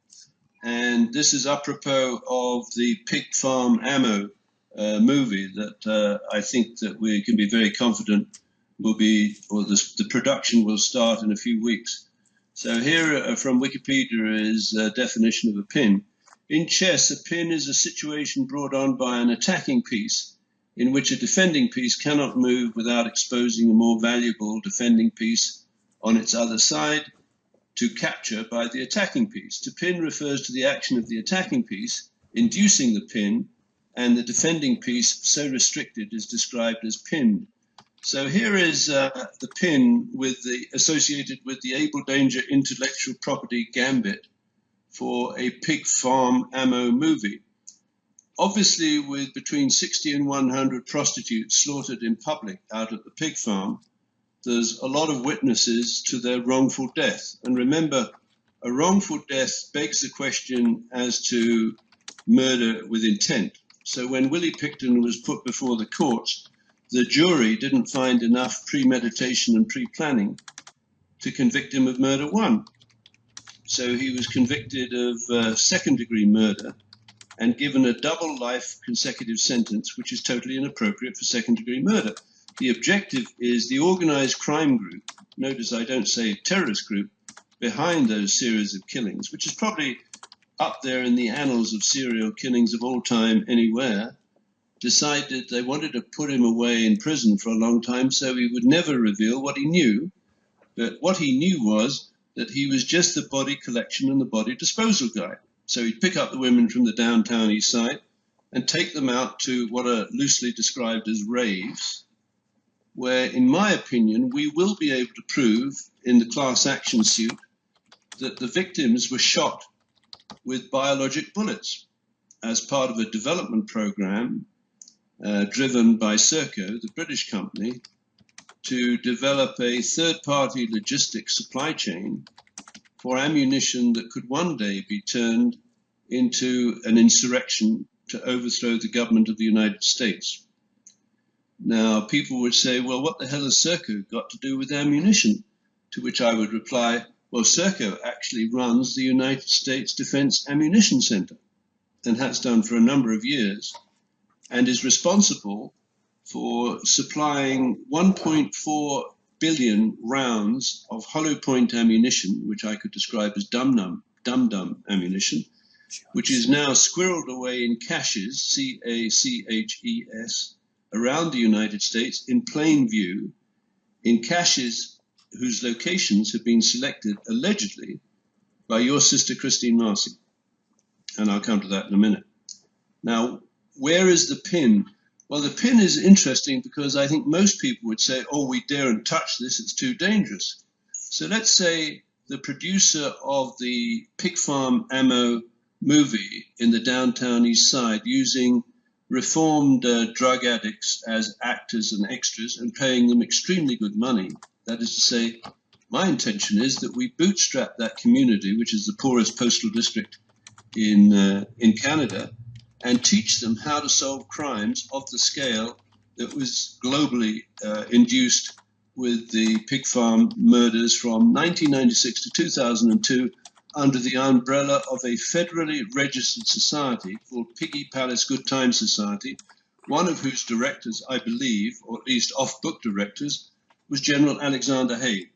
And this is apropos of the Pig Farm Ammo movie that I think that we can be very confident will be, or the production will start in a few weeks. So here from Wikipedia is a definition of a pin. In chess, a pin is a situation brought on by an attacking piece in which a defending piece cannot move without exposing a more valuable defending piece on its other side to capture by the attacking piece. To pin refers to the action of the attacking piece, inducing the pin, and the defending piece so restricted is described as pinned. So here is the pin associated with the Abel Danger intellectual property gambit for a Pig Farm Ammo movie. Obviously, with between 60 and 100 prostitutes slaughtered in public out at the pig farm, there's a lot of witnesses to their wrongful death. And remember, a wrongful death begs the question as to murder with intent. So when Willie Picton was put before the courts, the jury didn't find enough premeditation and pre-planning to convict him of murder one. So he was convicted of second-degree murder and given a double life consecutive sentence, which is totally inappropriate for second-degree murder. The objective is the organized crime group, notice I don't say terrorist group, behind those series of killings, which is probably up there in the annals of serial killings of all time anywhere, decided they wanted to put him away in prison for a long time so he would never reveal what he knew. But what he knew was that he was just the body collection and the body disposal guy. So he'd pick up the women from the downtown east side and take them out to what are loosely described as raves, where, in my opinion, we will be able to prove in the class action suit that the victims were shot with biologic bullets as part of a development program driven by Serco, the British company, to develop a third-party logistics supply chain for ammunition that could one day be turned into an insurrection to overthrow the government of the United States. Now, people would say, well, what the hell has Serco got to do with ammunition? To which I would reply, well, Serco actually runs the United States Defense Ammunition Center and has done for a number of years, and is responsible for supplying 1.4 billion rounds of hollow point ammunition, which I could describe as dum-dum ammunition, which is now squirreled away in caches, C-A-C-H-E-S, around the United States in plain view, in caches whose locations have been selected allegedly by your sister Christine Marcy. And I'll come to that in a minute. Now, where is the pin? Well, the pin is interesting because I think most people would say, oh, we daren't touch this, it's too dangerous. So let's say the producer of the Pig Farm Ammo movie in the downtown east side, using reformed drug addicts as actors and extras and paying them extremely good money. That is to say, my intention is that we bootstrap that community, which is the poorest postal district in Canada, and teach them how to solve crimes of the scale that was globally induced with the pig farm murders from 1996 to 2002 under the umbrella of a federally registered society called Piggy Palace Good Time Society, one of whose directors, I believe, or at least off-book directors, was General Alexander Haig.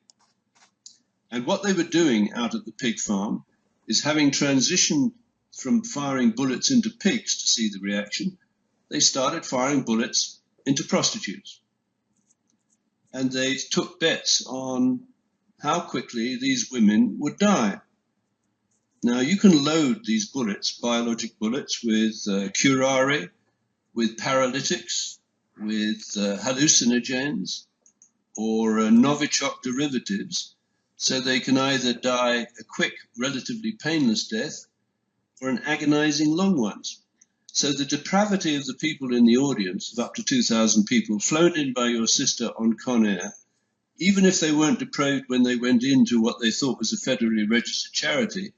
And what they were doing out at the pig farm is, having transitioned from firing bullets into pigs to see the reaction, they started firing bullets into prostitutes. And they took bets on how quickly these women would die. Now, you can load these bullets, biologic bullets, with curare, with paralytics, with hallucinogens, or Novichok derivatives, so they can either die a quick, relatively painless death, or an agonizing long one. So the depravity of the people in the audience, of up to 2,000 people, flown in by your sister on Con Air, even if they weren't depraved when they went into what they thought was a federally registered charity,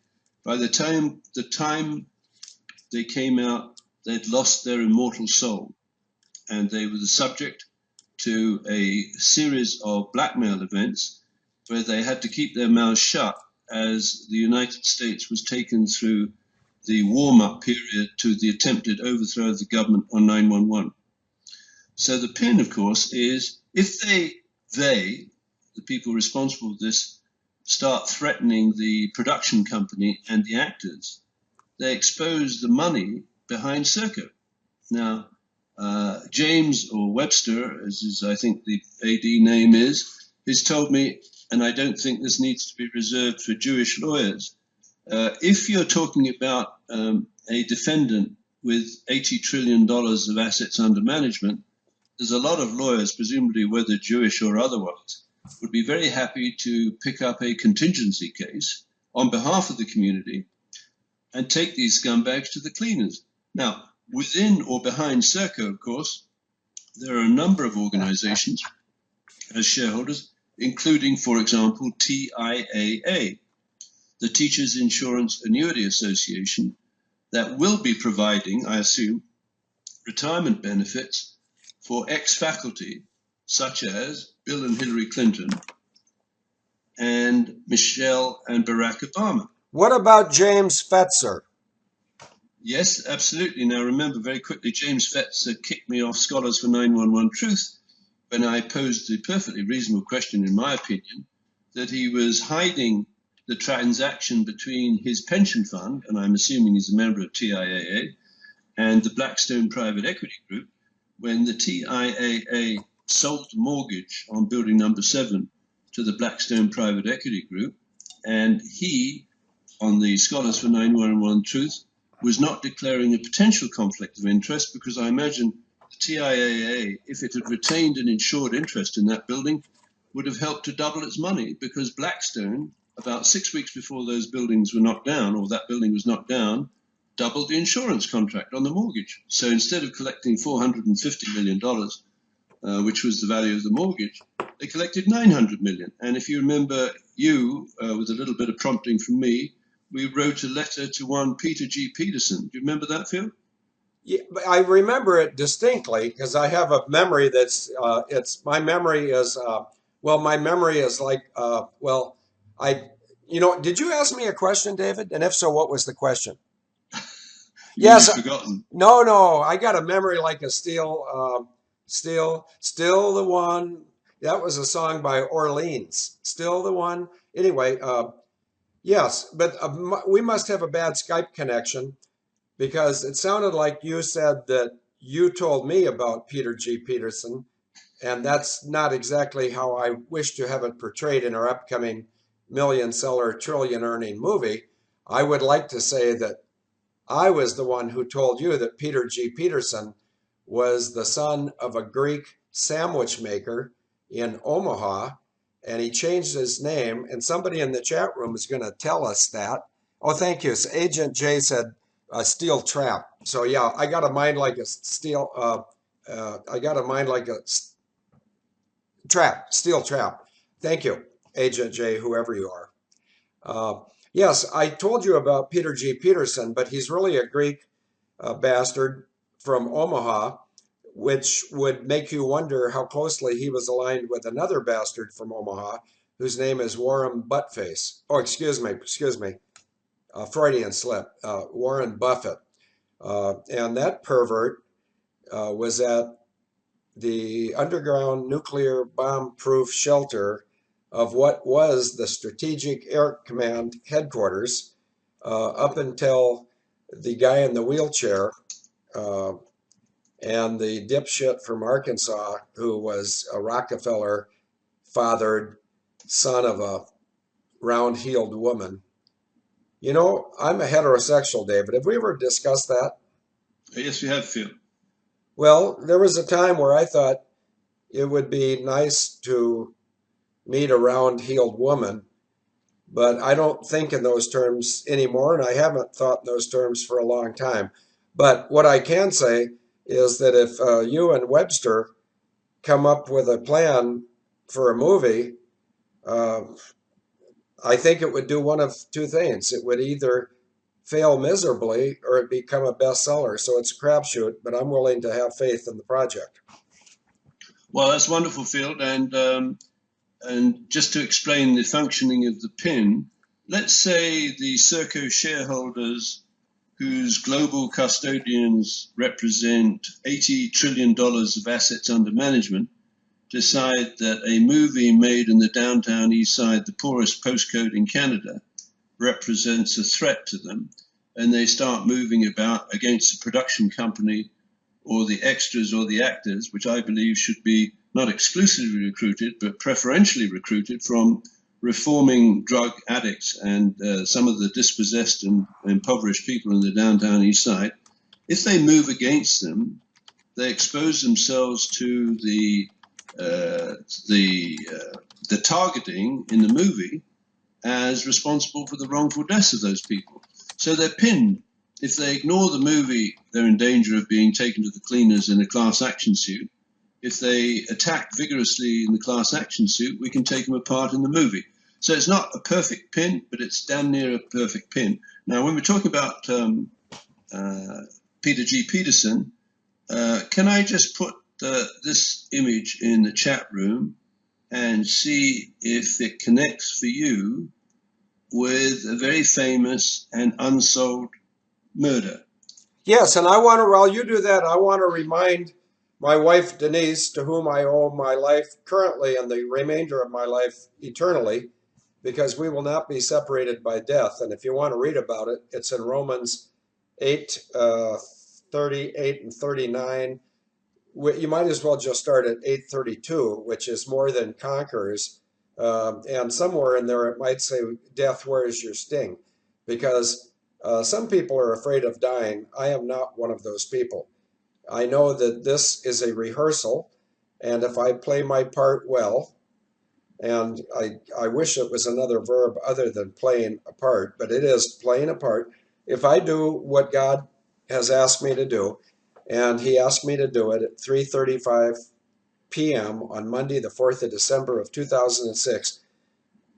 by the time they came out, they'd lost their immortal soul. And they were the subject to a series of blackmail events where they had to keep their mouths shut as the United States was taken through the warm-up period to the attempted overthrow of the government on 9/11. So the pin, of course, is if they, the people responsible for this, start threatening the production company and the actors, they expose the money behind Serco. Now, James, or Webster, as is, I think the AD name is, has told me, and I don't think this needs to be reserved for Jewish lawyers, if you're talking about a defendant with $80 trillion of assets under management, there's a lot of lawyers, presumably whether Jewish or otherwise, would be very happy to pick up a contingency case on behalf of the community and take these scumbags to the cleaners. Now, within or behind Serco, of course, there are a number of organizations as shareholders, including, for example, TIAA, the Teachers Insurance Annuity Association, that will be providing, I assume, retirement benefits for ex-faculty, such as Bill and Hillary Clinton and Michelle and Barack Obama. What about James Fetzer? Yes, absolutely. Now, remember very quickly, James Fetzer kicked me off Scholars for 911 Truth when I posed the perfectly reasonable question, in my opinion, that he was hiding the transaction between his pension fund, and I'm assuming he's a member of TIAA, and the Blackstone Private Equity Group, when the TIAA sold the mortgage on building number 7 to the Blackstone Private Equity Group, and he, on the Scholars for 911 Truth, was not declaring a potential conflict of interest, because I imagine the TIAA, if it had retained an insured interest in that building, would have helped to double its money, because Blackstone, about 6 weeks before those buildings were knocked down, or that building was knocked down, doubled the insurance contract on the mortgage. So instead of collecting $450 million, which was the value of the mortgage, they collected $900 million. And if you remember, with a little bit of prompting from me, we wrote a letter to one Peter G. Peterson. Do you remember that, Phil? Yeah, I remember it distinctly because I have a memory that's my memory is like did you ask me a question, David? And if so, what was the question? Yes. Forgotten. No, I got a memory like a steel, still the one. That was a song by Orleans. Still the one. Anyway, yes, but we must have a bad Skype connection, because it sounded like you said that you told me about Peter G. Peterson, and that's not exactly how I wish to have it portrayed in our upcoming million-seller, trillion-earning movie. I would like to say that I was the one who told you that Peter G. Peterson was the son of a Greek sandwich maker in Omaha, and he changed his name, and somebody in the chat room is going to tell us that. Oh, thank you. So Agent J said, a steel trap. So yeah, I got a mind like a steel. I got a mind like a trap, steel trap. Thank you, Agent J, whoever you are. Yes, I told you about Peter G. Peterson, but he's really a Greek bastard from Omaha, which would make you wonder how closely he was aligned with another bastard from Omaha, whose name is Warren Buttface. Oh, excuse me, Freudian slip, Warren Buffett. And that pervert was at the underground nuclear bomb-proof shelter of what was the Strategic Air Command headquarters up until the guy in the wheelchair and the dipshit from Arkansas who was a Rockefeller fathered son of a round-heeled woman. You know, I'm a heterosexual, David. Have we ever discussed that? Yes, we have, Phil. Well, there was a time where I thought it would be nice to meet a round-heeled woman, but I don't think in those terms anymore, and I haven't thought in those terms for a long time. But what I can say is that if you and Webster come up with a plan for a movie, I think it would do one of two things. It would either fail miserably or it become a bestseller. So it's a crapshoot, but I'm willing to have faith in the project. Well, that's wonderful, Field. And just to explain the functioning of the pin, let's say the Serco shareholders, whose global custodians represent $80 trillion of assets under management, decide that a movie made in the downtown east side, the poorest postcode in Canada, represents a threat to them, and they start moving about against the production company or the extras or the actors, which I believe should be not exclusively recruited, but preferentially recruited from reforming drug addicts and some of the dispossessed and impoverished people in the downtown east side. If they move against them, they expose themselves to the targeting in the movie as responsible for the wrongful deaths of those people. So they're pinned. If they ignore the movie, they're in danger of being taken to the cleaners in a class action suit. If they attack vigorously in the class action suit, we can take them apart in the movie. So it's not a perfect pin, but it's damn near a perfect pin. Now, when we're talking about Peter G. Peterson, can I just put this image in the chat room and see if it connects for you with a very famous and unsolved murder? Yes, and I want to, while you do that, I want to remind my wife Denise, to whom I owe my life currently and the remainder of my life eternally, because we will not be separated by death. And if you want to read about it, it's in Romans 8, 38 and 39. You might as well just start at 8:32, which is more than conquerors. And somewhere in there it might say, death, where is your sting? Because some people are afraid of dying. I am not one of those people. I know that this is a rehearsal, and if I play my part well, and I wish it was another verb other than playing a part, but it is playing a part. If I do what God has asked me to do, and he asked me to do it at 3:35 p.m. on Monday, the 4th of December of 2006,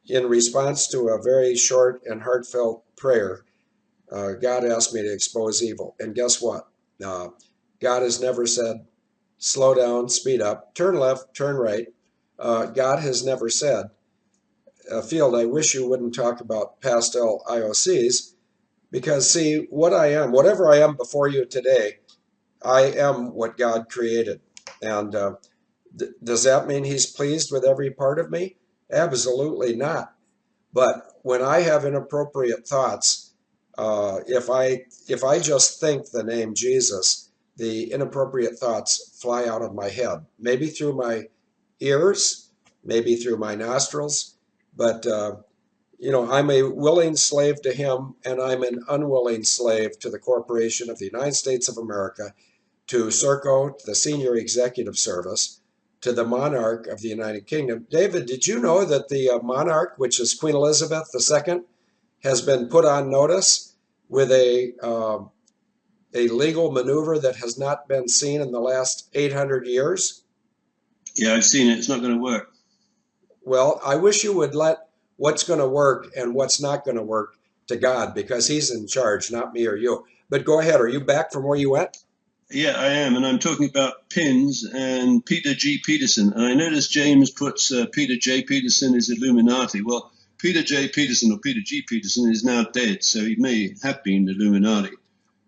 in response to a very short and heartfelt prayer, God asked me to expose evil. And guess what? God has never said, slow down, speed up, turn left, turn right. God has never said, Field, I wish you wouldn't talk about pastel IOCs, because see, what I am, whatever I am before you today, I am what God created. And does that mean he's pleased with every part of me? Absolutely not. But when I have inappropriate thoughts, if I just think the name Jesus, the inappropriate thoughts fly out of my head, maybe through my ears, maybe through my nostrils, but I'm a willing slave to him, and I'm an unwilling slave to the corporation of the United States of America, to Serco, to the Senior Executive Service, to the monarch of the United Kingdom. David, did you know that the monarch, which is Queen Elizabeth II, has been put on notice with a a legal maneuver that has not been seen in the last 800 years? Yeah, I've seen it. It's not going to work. Well, I wish you would let what's going to work and what's not going to work to God, because he's in charge, not me or you. But go ahead. Are you back from where you went? Yeah, I am, and I'm talking about pins and Peter G. Peterson. And I noticed James puts Peter J. Peterson is Illuminati. Well, Peter J. Peterson, or Peter G. Peterson, is now dead, so he may have been Illuminati.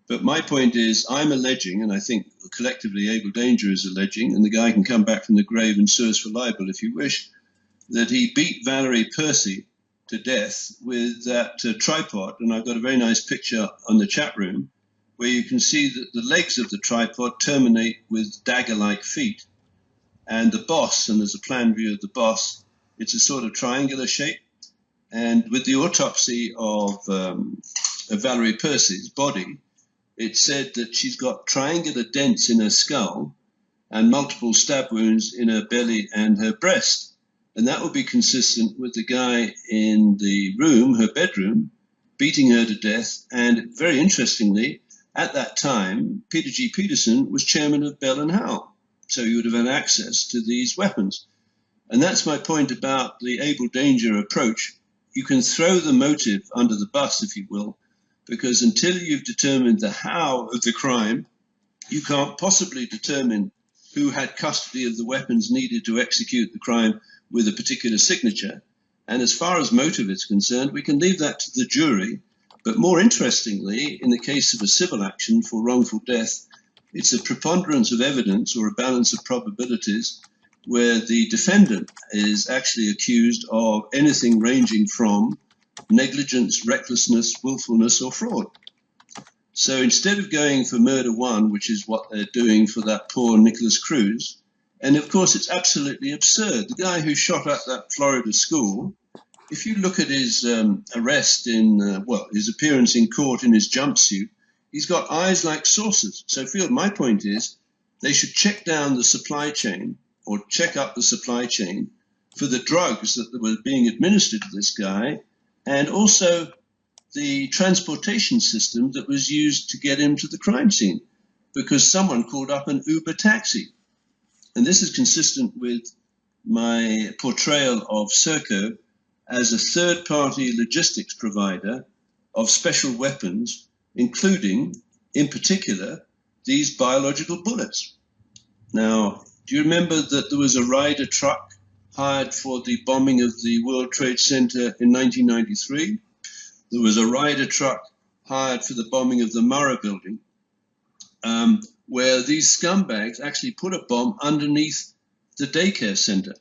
But my point is, I'm alleging, and I think collectively Abel Danger is alleging, and the guy can come back from the grave and sue us for libel if you wish, that he beat Valerie Percy to death with that tripod. And I've got a very nice picture on the chat room where you can see that the legs of the tripod terminate with dagger-like feet. And the boss, and there's a plan view of the boss, it's a sort of triangular shape. And with the autopsy of Valerie Percy's body, it said that she's got triangular dents in her skull and multiple stab wounds in her belly and her breast. And that would be consistent with the guy in the room, her bedroom, beating her to death. And very interestingly, at that time, Peter G. Peterson was chairman of Bell and Howell. So he would have had access to these weapons. And that's my point about the Abel Danger approach. You can throw the motive under the bus, if you will, because until you've determined the how of the crime, you can't possibly determine who had custody of the weapons needed to execute the crime with a particular signature. And as far as motive is concerned, we can leave that to the jury. But more interestingly, in the case of a civil action for wrongful death, it's a preponderance of evidence or a balance of probabilities where the defendant is actually accused of anything ranging from negligence, recklessness, willfulness, or fraud. So instead of going for murder one, which is what they're doing for that poor Nicholas Cruz, and of course it's absolutely absurd. The guy who shot up that Florida school, if you look at his arrest in, his appearance in court in his jumpsuit, he's got eyes like saucers. So Field, my point is they should check down the supply chain or check up the supply chain for the drugs that were being administered to this guy, and also the transportation system that was used to get him to the crime scene, because someone called up an Uber taxi. And this is consistent with my portrayal of Serco as a third-party logistics provider of special weapons, including, in particular, these biological bullets. Now, do you remember that there was a Ryder truck hired for the bombing of the World Trade Center in 1993? There was a Ryder truck hired for the bombing of the Murrah building, where these scumbags actually put a bomb underneath the daycare center.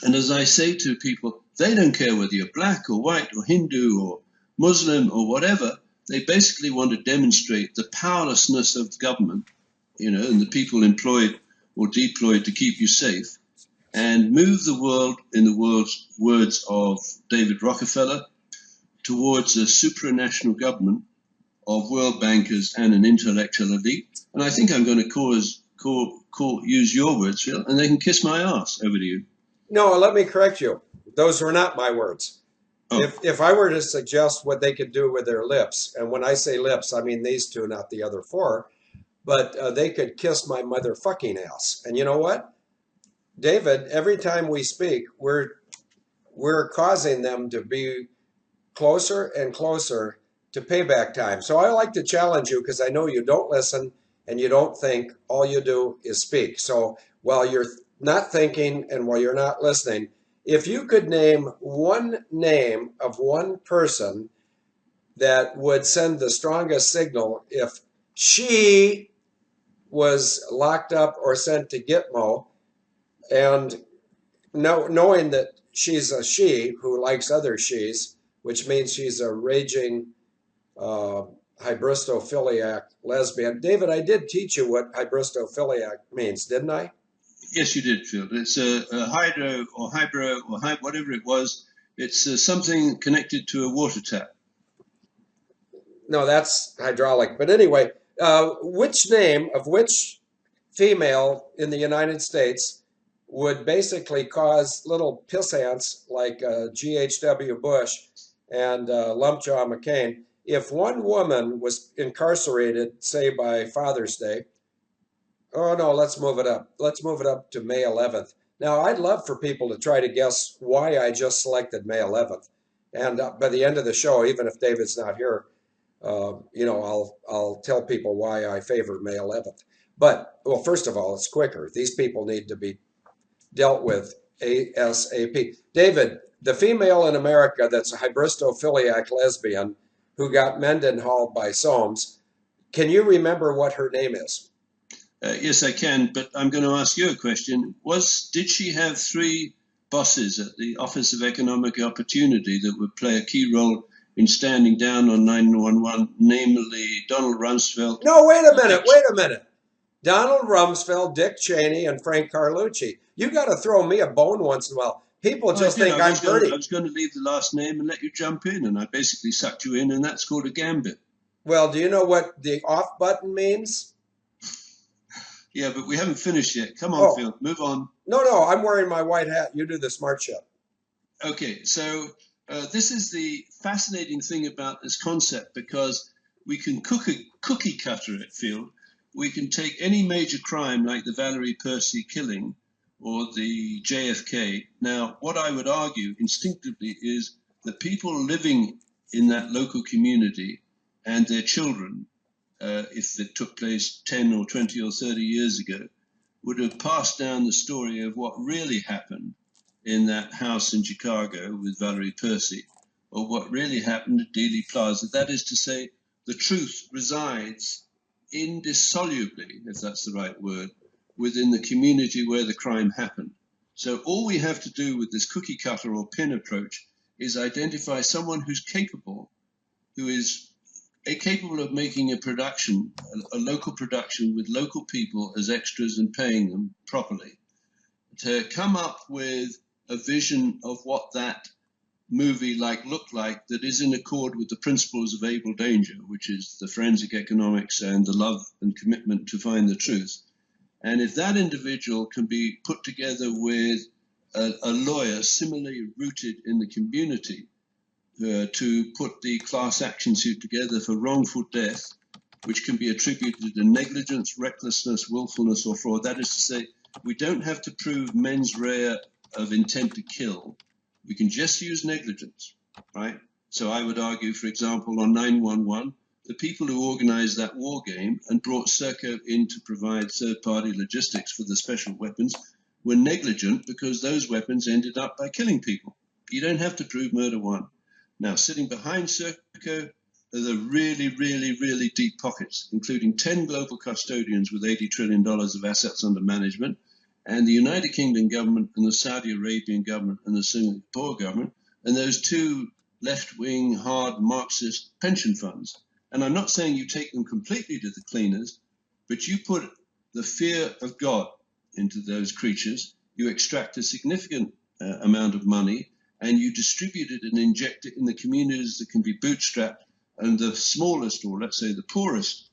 And as I say to people, they don't care whether you're black or white or Hindu or Muslim or whatever. They basically want to demonstrate the powerlessness of the government, and the people employed or deployed to keep you safe, and move the world, in the words of David Rockefeller, towards a supranational government of world bankers and an intellectual elite. And I think I'm going to use your words, Phil, and they can kiss my ass. Over to you. No, let me correct you. Those were not my words. Oh. If I were to suggest what they could do with their lips, and when I say lips, I mean these two, not the other four, but they could kiss my motherfucking ass. And you know what, David, every time we speak, we're causing them to be closer and closer to payback time. So I like to challenge you, because I know you don't listen and you don't think. All you do is speak. So while you're not thinking and while you're not listening, if you could name one name of one person that would send the strongest signal if she was locked up or sent to Gitmo, and knowing that she's a she who likes other she's, which means she's a raging hybristophiliac lesbian. David, I did teach you what hybristophiliac means, didn't I? Yes, you did, Phil. It's a hydro or hybro or whatever it was. It's something connected to a water tap. No, that's hydraulic. But anyway, which name of which female in the United States would basically cause little piss ants like G.H.W. Bush and Lumpjaw McCain, if one woman was incarcerated, say by Father's Day, oh no, let's move it up. Let's move it up to May 11th. Now, I'd love for people to try to guess why I just selected May 11th. And by the end of the show, even if David's not here, I'll tell people why I favor May 11th. But, well, first of all, it's quicker. These people need to be dealt with ASAP. David, the female in America that's a hybristophiliac lesbian who got Mendenhall by Soames, can you remember what her name is? Yes, I can, but I'm going to ask you a question. Did she have three bosses at the Office of Economic Opportunity that would play a key role in standing down on 911, namely Donald Rumsfeld? No, wait a minute. Donald Rumsfeld, Dick Cheney, and Frank Carlucci. You got to throw me a bone once in a while. People just think I'm dirty. I was going to leave the last name and let you jump in, and I basically sucked you in, and that's called a gambit. Well, do you know what the off button means? Yeah, but we haven't finished yet. Come on, Phil, move on. No, I'm wearing my white hat. You do the smart shit. Okay, so this is the fascinating thing about this concept, because we can cookie cutter it, Phil. We can take any major crime like the Valerie Percy killing or the JFK. Now, what I would argue instinctively is that people living in that local community and their children, if it took place 10 or 20 or 30 years ago, would have passed down the story of what really happened in that house in Chicago with Valerie Percy, or what really happened at Dealey Plaza. That is to say, the truth resides indissolubly, if that's the right word, within the community where the crime happened. So all we have to do with this cookie cutter or pin approach is identify someone who's capable, who is capable of making a production, a local production with local people as extras and paying them properly, to come up with a vision of what that movie looked like that is in accord with the principles of Abel Danger, which is the forensic economics and the love and commitment to find the truth. And if that individual can be put together with a lawyer similarly rooted in the community, to put the class action suit together for wrongful death, which can be attributed to negligence, recklessness, willfulness, or fraud. That is to say, we don't have to prove mens rea of intent to kill. We can just use negligence, right? So I would argue, for example, on 911, the people who organized that war game and brought Serco in to provide third-party logistics for the special weapons were negligent because those weapons ended up by killing people. You don't have to prove murder one. Now, sitting behind Serco are the really, really, really deep pockets, including 10 global custodians with $80 trillion of assets under management, and the United Kingdom government and the Saudi Arabian government and the Singapore government, and those two left-wing, hard Marxist pension funds. And I'm not saying you take them completely to the cleaners, but you put the fear of God into those creatures, you extract a significant amount of money, and you distribute it and inject it in the communities that can be bootstrapped, and the smallest, or let's say the poorest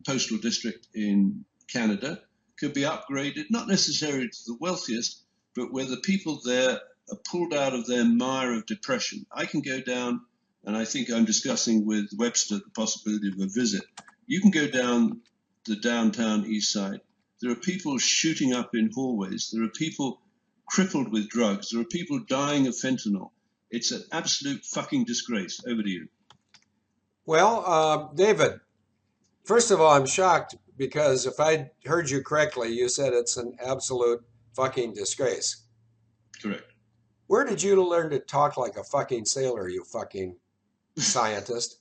postal district in Canada could be upgraded, not necessarily to the wealthiest, but where the people there are pulled out of their mire of depression. I can go down, and I think I'm discussing with Webster the possibility of a visit. You can go down the downtown east side. There are people shooting up in hallways. There are people crippled with drugs. There are people dying of fentanyl. It's an absolute fucking disgrace. Over to you. Well, David, first of all, I'm shocked because if I heard you correctly, you said it's an absolute fucking disgrace. Correct. Where did you learn to talk like a fucking sailor, you fucking scientist?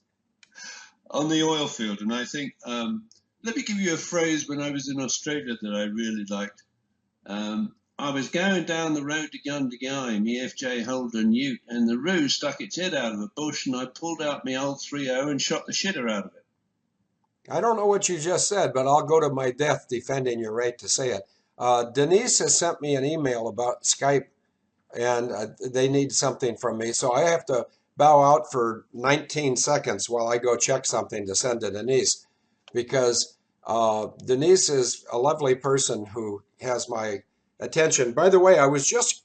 On the oil field. And I think, let me give you a phrase when I was in Australia that I really liked. I was going down the road to Gundagai, me FJ Holden Ute, and the roo stuck its head out of a bush, and I pulled out my old 3.0 and shot the shitter out of it. I don't know what you just said, but I'll go to my death defending your right to say it. Denise has sent me an email about Skype, and they need something from me, so I have to bow out for 19 seconds while I go check something to send to Denise, because Denise is a lovely person who has my attention. By the way, I was just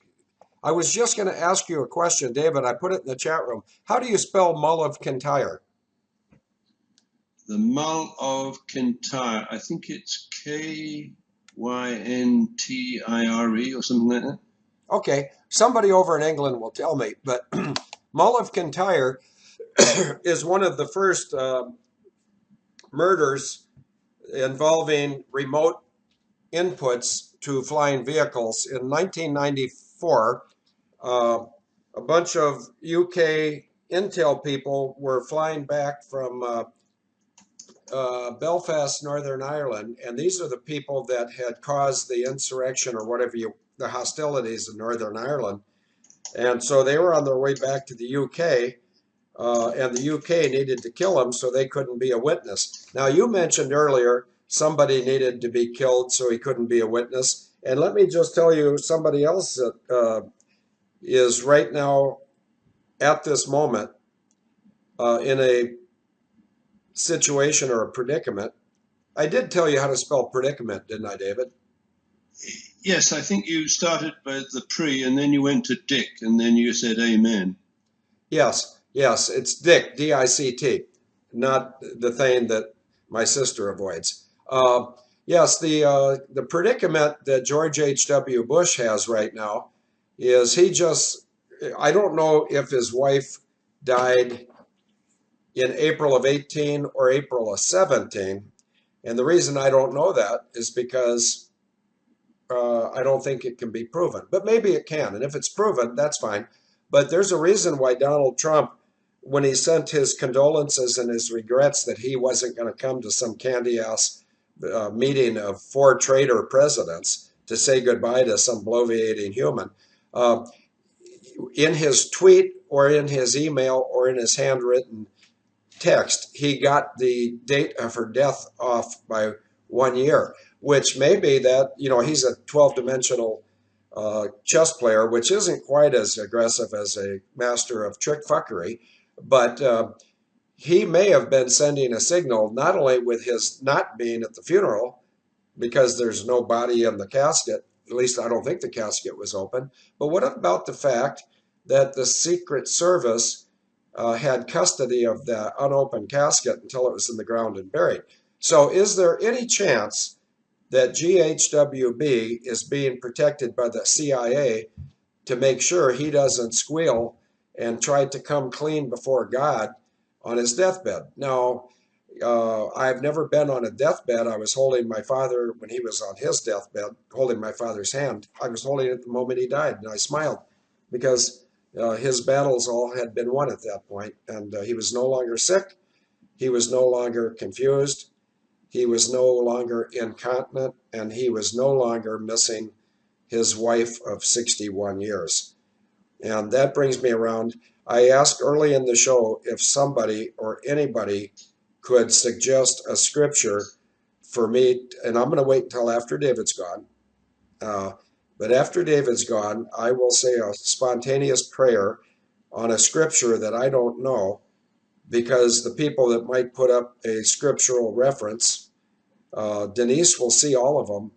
going to ask you a question, David. I put it in the chat room. How do you spell Mull of Kintyre? The Mull of Kintyre. I think it's Kyntire or something like that. Okay, somebody over in England will tell me, but Mull of Kintyre is one of the first murders involving remote inputs to flying vehicles. In 1994, a bunch of UK intel people were flying back from Belfast, Northern Ireland, and these are the people that had caused the insurrection or whatever the hostilities in Northern Ireland. And so they were on their way back to the UK, and the UK needed to kill them so they couldn't be a witness. Now, you mentioned earlier somebody needed to be killed so he couldn't be a witness. And let me just tell you somebody else that is right now at this moment in a situation or a predicament. I did tell you how to spell predicament, didn't I, David? Yes, I think you started with the pre and then you went to Dick and then you said amen. Yes, it's Dick, D-I-C-T, not the thing that my sister avoids. Yes, the predicament that George H.W. Bush has right now is I don't know if his wife died in April of 18 or April of 17. And the reason I don't know that is because I don't think it can be proven. But maybe it can. And if it's proven, that's fine. But there's a reason why Donald Trump, when he sent his condolences and his regrets that he wasn't going to come to some candy-ass meeting of 4 traitor presidents to say goodbye to some bloviating human, in his tweet or in his email or in his handwritten text, he got the date of her death off by 1 year, which may be that, he's a 12-dimensional chess player, which isn't quite as aggressive as a master of trick fuckery, but he may have been sending a signal not only with his not being at the funeral because there's no body in the casket, at least I don't think the casket was open, but what about the fact that the Secret Service had custody of the unopened casket until it was in the ground and buried? So is there any chance that GHWB is being protected by the CIA to make sure he doesn't squeal and try to come clean before God on his deathbed? Now, I've never been on a deathbed. I was holding my father when he was on his deathbed, holding my father's hand. I was holding it the moment he died, and I smiled because his battles all had been won at that point, and he was no longer sick. He was no longer confused. He was no longer incontinent, and he was no longer missing his wife of 61 years. And that brings me around. I asked early in the show if somebody or anybody could suggest a scripture for me, and I'm going to wait until after David's gone. But after David's gone, I will say a spontaneous prayer on a scripture that I don't know, because the people that might put up a scriptural reference, Denise will see all of them,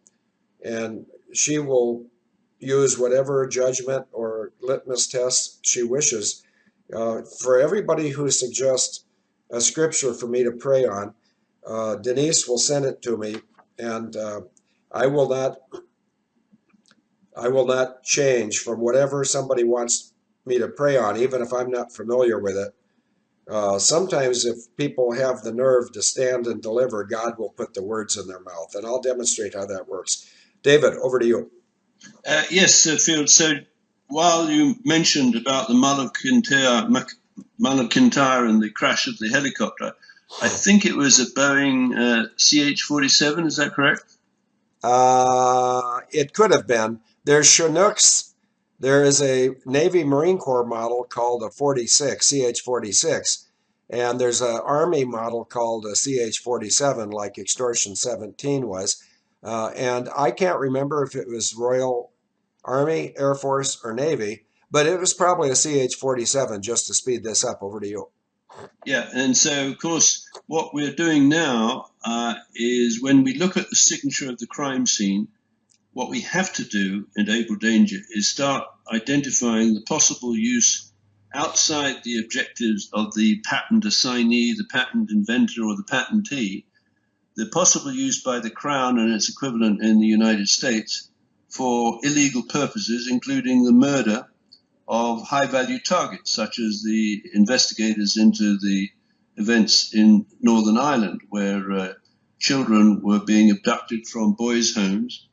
and she will use whatever judgment or litmus test she wishes. For everybody who suggests a scripture for me to pray on, Denise will send it to me, and I will not change from whatever somebody wants me to pray on, even if I'm not familiar with it. Sometimes if people have the nerve to stand and deliver, God will put the words in their mouth, and I'll demonstrate how that works. David, over to you. Yes, Field. So while you mentioned about the Mull of Kintyre and the crash of the helicopter, I think it was a Boeing CH-47, is that correct? It could have been. There's Chinooks. There is a Navy Marine Corps model called a 46, CH-46, and there's an Army model called a CH-47, like Extortion 17 was. And I can't remember if it was Royal Army, Air Force, or Navy, but it was probably a CH-47, just to speed this up. Over to you. Yeah, and so, of course, what we're doing now is when we look at the signature of the crime scene, what we have to do in Able Danger is start identifying the possible use outside the objectives of the patent assignee, the patent inventor, or the patentee, they're possibly used by the Crown and its equivalent in the United States for illegal purposes, including the murder of high-value targets, such as the investigators into the events in Northern Ireland, where children were being abducted from boys' homes,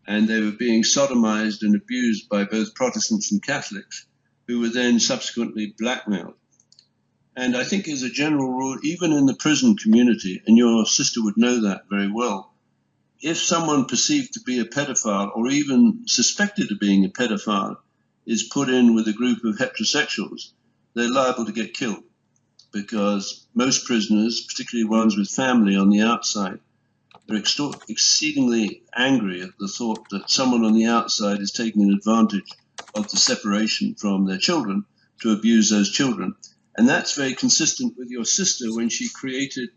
and they were being sodomized and abused by both Protestants and Catholics, who were then subsequently blackmailed. And I think as a general rule, even in the prison community, and your sister would know that very well, if someone perceived to be a pedophile or even suspected of being a pedophile is put in with a group of heterosexuals, they're liable to get killed, because most prisoners, particularly ones with family on the outside, are exceedingly angry at the thought that someone on the outside is taking advantage of the separation from their children to abuse those children. And that's very consistent with your sister when she created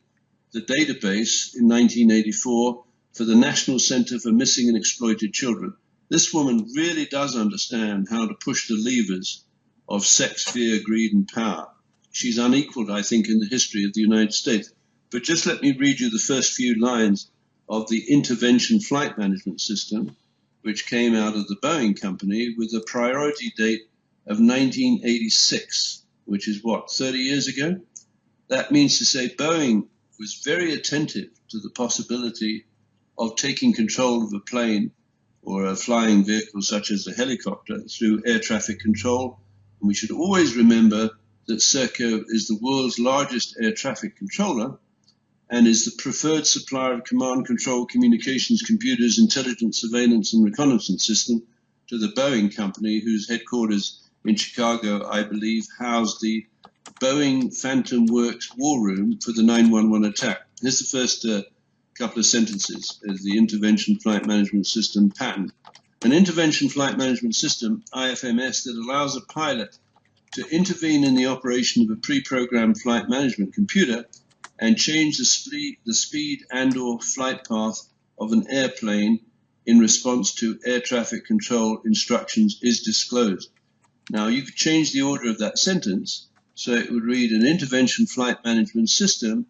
the database in 1984 for the National Center for Missing and Exploited Children. This woman really does understand how to push the levers of sex, fear, greed, and power. She's unequaled, I think, in the history of the United States. But just let me read you the first few lines of the Intervention Flight Management System, which came out of the Boeing company with a priority date of 1986, which is what, 30 years ago? That means to say Boeing was very attentive to the possibility of taking control of a plane or a flying vehicle such as a helicopter through air traffic control. And we should always remember that Serco is the world's largest air traffic controller and is the preferred supplier of command, control, communications, computers, intelligence, surveillance, and reconnaissance system to the Boeing company, whose headquarters in Chicago, I believe, housed the Boeing Phantom Works war room for the 9/11 attack. Here's the first couple of sentences of the Intervention Flight Management System patent. An intervention flight management system, IFMS, that allows a pilot to intervene in the operation of a pre-programmed flight management computer and change the speed and or flight path of an airplane in response to air traffic control instructions is disclosed. Now, you could change the order of that sentence so it would read an intervention flight management system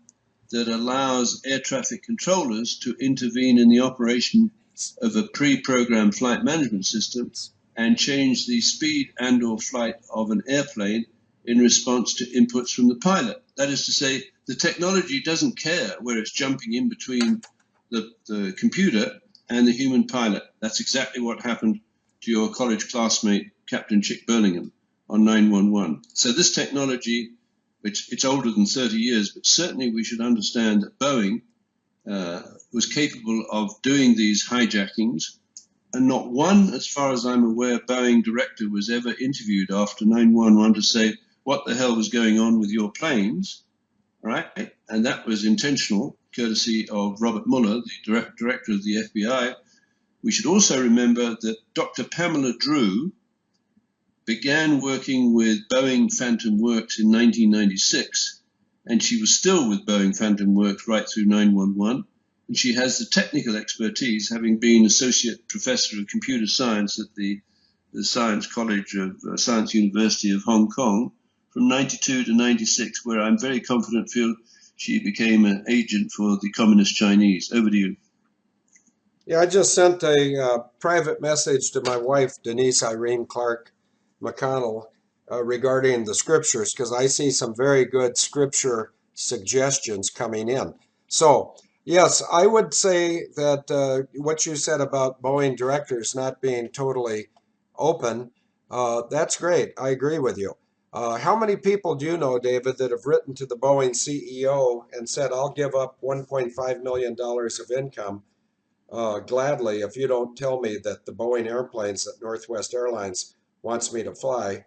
that allows air traffic controllers to intervene in the operation of a pre-programmed flight management system and change the speed and or flight of an airplane in response to inputs from the pilot. That is to say, the technology doesn't care where it's jumping in between the computer and the human pilot. That's exactly what happened to your college classmate, Captain Chick Burlingham, on 9/11. So this technology, it's older than 30 years, but certainly we should understand that Boeing was capable of doing these hijackings, and not one, as far as I'm aware, Boeing director was ever interviewed after 9/11 to say what the hell was going on with your planes, right? And that was intentional, courtesy of Robert Mueller, the director of the FBI. We should also remember that Dr. Pamela Drew began working with Boeing Phantom Works in 1996, and she was still with Boeing Phantom Works right through 9/11. And she has the technical expertise, having been associate professor of computer science at the Science College of Science University of Hong Kong from 92 to 96, where I'm very confident, Phil, she became an agent for the Communist Chinese. Over to you. Yeah, I just sent a private message to my wife, Denise Irene Clark McConnell, regarding the scriptures, because I see some very good scripture suggestions coming in. So, yes, I would say that what you said about Boeing directors not being totally open, that's great. I agree with you. How many people do you know, David, that have written to the Boeing CEO and said, I'll give up $1.5 million of income gladly if you don't tell me that the Boeing airplanes that Northwest Airlines wants me to fly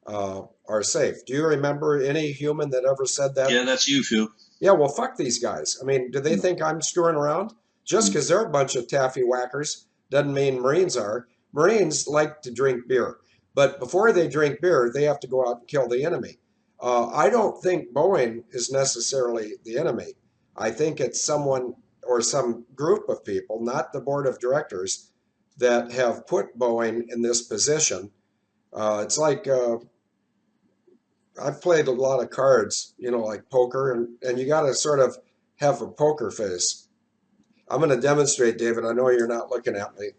are safe? Do you remember any human that ever said that? Yeah, that's you, Phil. Yeah, well, fuck these guys. I mean, do they think I'm screwing around? Just because they're a bunch of taffy whackers doesn't mean Marines are. Marines like to drink beer. But before they drink beer, they have to go out and kill the enemy. I don't think Boeing is necessarily the enemy. I think it's someone or some group of people, not the board of directors, that have put Boeing in this position. It's like I've played a lot of cards, you know, like poker, and you got to sort of have a poker face. I'm going to demonstrate, David. I know you're not looking at me,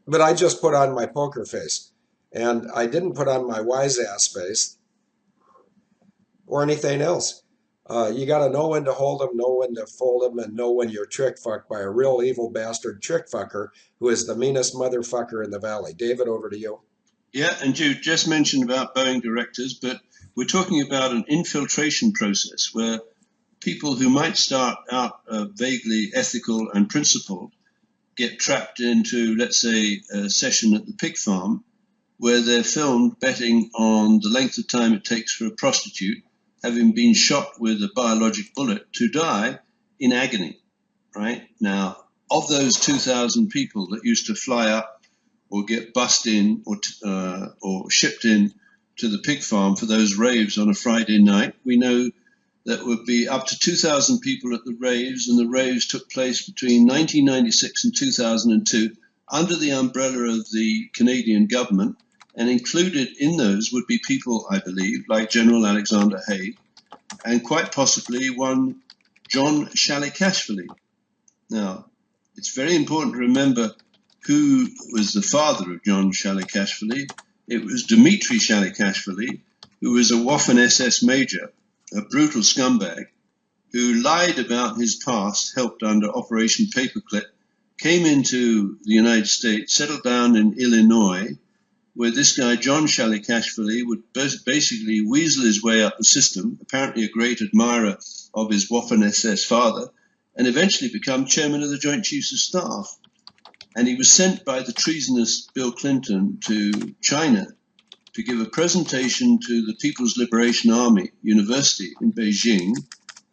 but I just put on my poker face, and I didn't put on my wise ass face or anything else. You got to know when to hold them, know when to fold them, and know when you're trick fucked by a real evil bastard trick fucker who is the meanest motherfucker in the valley. David, over to you. Yeah, and you just mentioned about Boeing directors, but we're talking about an infiltration process where people who might start out vaguely ethical and principled get trapped into, let's say, a session at the pig farm where they're filmed betting on the length of time it takes for a prostitute, having been shot with a biologic bullet, to die in agony, right? Now, of those 2,000 people that used to fly up or get bussed in or shipped in to the pig farm for those raves on a Friday night, we know that would be up to 2,000 people at the raves, and the raves took place between 1996 and 2002 under the umbrella of the Canadian government, and included in those would be people, I believe, like General Alexander Haig, and quite possibly one John Shalikashvili. Now, it's very important to remember who was the father of John Shalikashvili. It was Dmitry Shalikashvili, who was a Waffen-SS major, a brutal scumbag, who lied about his past, helped under Operation Paperclip, came into the United States, settled down in Illinois, where this guy, John Shalikashvili, would basically weasel his way up the system, apparently a great admirer of his Waffen-SS father, and eventually become chairman of the Joint Chiefs of Staff. And he was sent by the treasonous Bill Clinton to China to give a presentation to the People's Liberation Army University in Beijing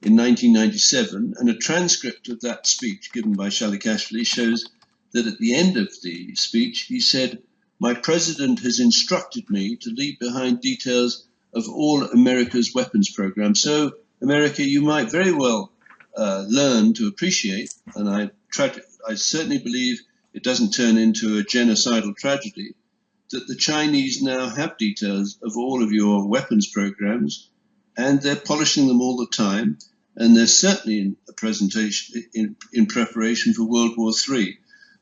in 1997, and a transcript of that speech given by Shalikashvili shows that at the end of the speech he said, "My president has instructed me to leave behind details of all America's weapons program. So, America, you might very well learn to appreciate," and I certainly believe it doesn't turn into a genocidal tragedy, that the Chinese now have details of all of your weapons programs, and they're polishing them all the time, and they're certainly in a presentation in preparation for World War III.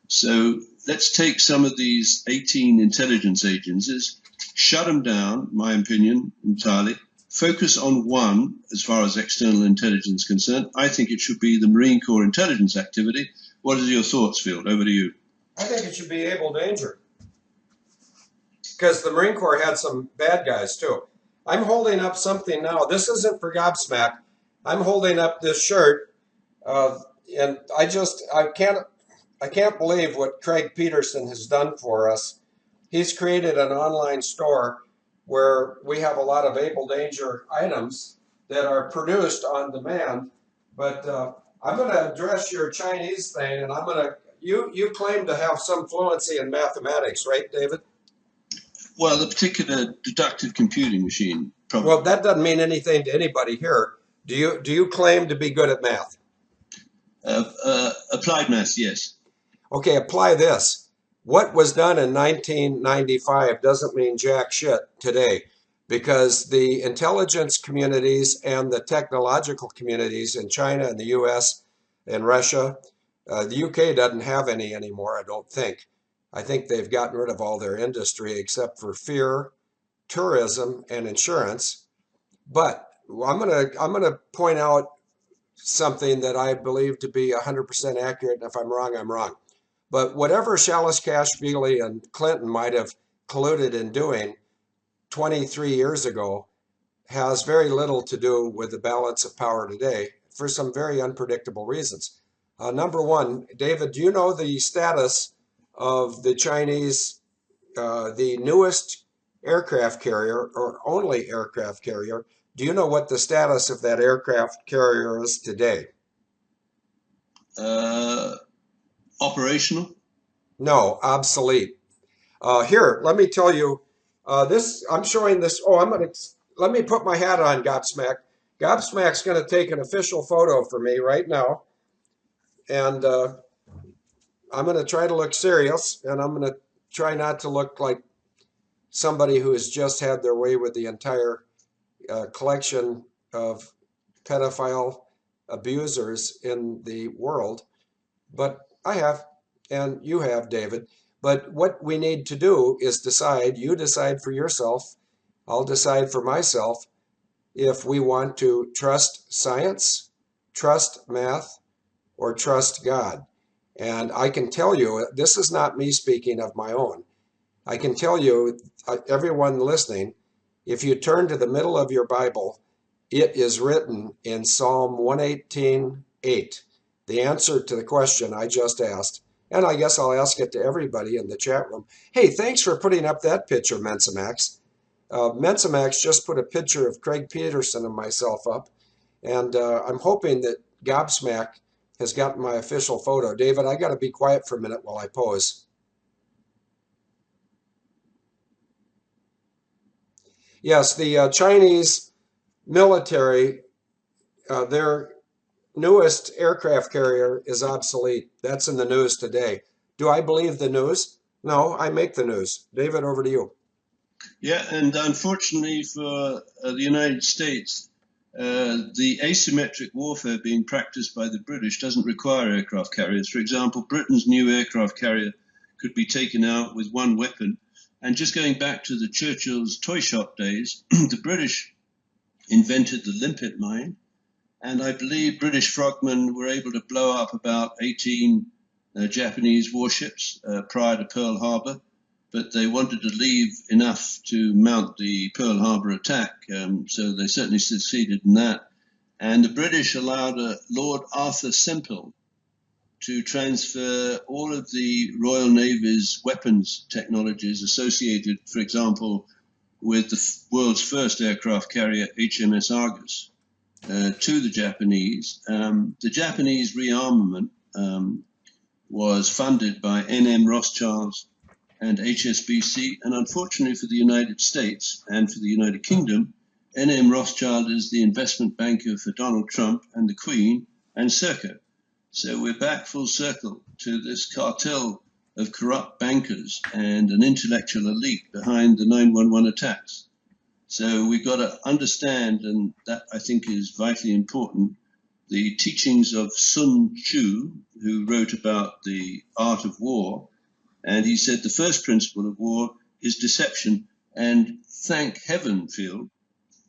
So let's take some of these 18 intelligence agencies, shut them down, my opinion, entirely, focus on one as far as external intelligence is concerned. I think it should be the Marine Corps intelligence activity. What are your thoughts, Field? Over to you. I think it should be Abel Danger, because the Marine Corps had some bad guys too. I'm holding up something now. This isn't for gobsmack. I'm holding up this shirt, and I can't believe what Craig Peterson has done for us. He's created an online store where we have a lot of Abel Danger items that are produced on demand. But I'm going to address your Chinese thing, and I'm going to. You claim to have some fluency in mathematics, right, David? Well, the particular deductive computing machine, probably. Well, that doesn't mean anything to anybody here. Do you claim to be good at math? Applied maths, yes. Okay, apply this. What was done in 1995 doesn't mean jack shit today, because the intelligence communities and the technological communities in China and the US and Russia, the UK doesn't have any anymore, I don't think. I think they've gotten rid of all their industry except for fear, tourism, and insurance. But I'm gonna point out something that I believe to be 100% accurate, and if I'm wrong, I'm wrong. But whatever Shalikashvili and Clinton might have colluded in doing 23 years ago has very little to do with the balance of power today for some very unpredictable reasons. Number one, David, do you know the status of the Chinese, the newest aircraft carrier or only aircraft carrier? Do you know what the status of that aircraft carrier is today? Operational? No, obsolete. Here, let me tell you, this, I'm showing this, let me put my hat on, Gobsmack. Gobsmack's going to take an official photo for me right now. And I'm going to try to look serious, and I'm going to try not to look like somebody who has just had their way with the entire collection of pedophile abusers in the world, but I have, and you have, David. But what we need to do is decide, you decide for yourself, I'll decide for myself, if we want to trust science, trust math, or trust God. And I can tell you, this is not me speaking of my own. I can tell you, everyone listening, if you turn to the middle of your Bible, it is written in Psalm 118:8, the answer to the question I just asked. And I guess I'll ask it to everybody in the chat room. Hey, thanks for putting up that picture, Mensamax. Mensamax just put a picture of Craig Peterson and myself up, and I'm hoping that Gobsmack has gotten my official photo. David, I got to be quiet for a minute while I pose. Yes, the Chinese military, their newest aircraft carrier is obsolete. That's in the news today. Do I believe the news? No, I make the news. David, over to you. Yeah, and unfortunately for the United States, the asymmetric warfare being practiced by the British doesn't require aircraft carriers. For example, Britain's new aircraft carrier could be taken out with one weapon. And just going back to the Churchill's Toyshop days, the British invented the limpet mine, and I believe British frogmen were able to blow up about 18 Japanese warships prior to Pearl Harbor, but they wanted to leave enough to mount the Pearl Harbor attack, so they certainly succeeded in that. And the British allowed Lord Arthur Sempill to transfer all of the Royal Navy's weapons technologies associated, for example, with the world's first aircraft carrier, HMS Argus, to the Japanese. The Japanese rearmament was funded by NM Rothschild and HSBC, and unfortunately for the United States and for the United Kingdom, NM Rothschild is the investment banker for Donald Trump and the Queen and Serco. So we're back full circle to this cartel of corrupt bankers and an intellectual elite behind the 9/11 attacks. So we've got to understand, and that I think is vitally important, the teachings of Sun Tzu, who wrote about the art of war. And he said the first principle of war is deception. And thank heaven, Field,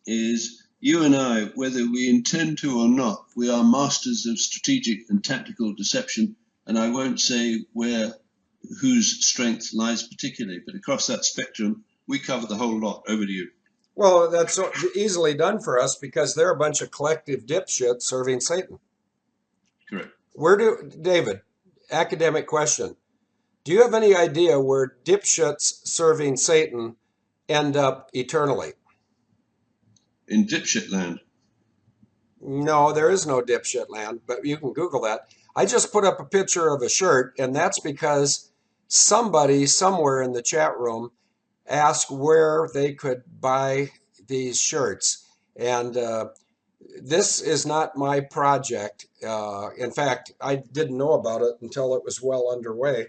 is you and I, whether we intend to or not, we are masters of strategic and tactical deception. And I won't say whose strength lies particularly, but across that spectrum, we cover the whole lot. Over to you. Well, that's so easily done for us because they're a bunch of collective dipshits serving Satan. Correct. David, academic question. Do you have any idea where dipshits serving Satan end up eternally? In dipshit land. No, there is no dipshit land, but you can Google that. I just put up a picture of a shirt, and that's because somebody somewhere in the chat room asked where they could buy these shirts. And this is not my project. In fact, I didn't know about it until it was well underway.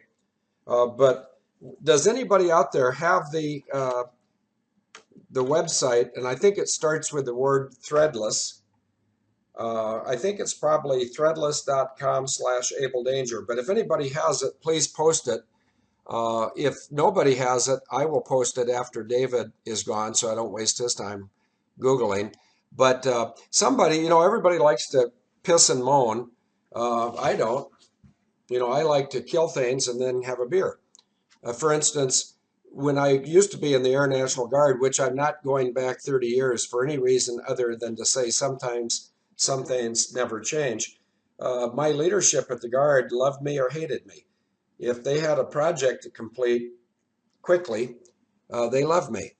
But does anybody out there have the website? And I think it starts with the word threadless. I think it's probably threadless.com/AbelDanger. But if anybody has it, please post it. If nobody has it, I will post it after David is gone so I don't waste his time Googling. But somebody, everybody likes to piss and moan. I don't. I like to kill things and then have a beer. For instance, when I used to be in the Air National Guard, which I'm not going back 30 years for any reason other than to say sometimes some things never change, my leadership at the Guard loved me or hated me. If they had a project to complete quickly, they loved me.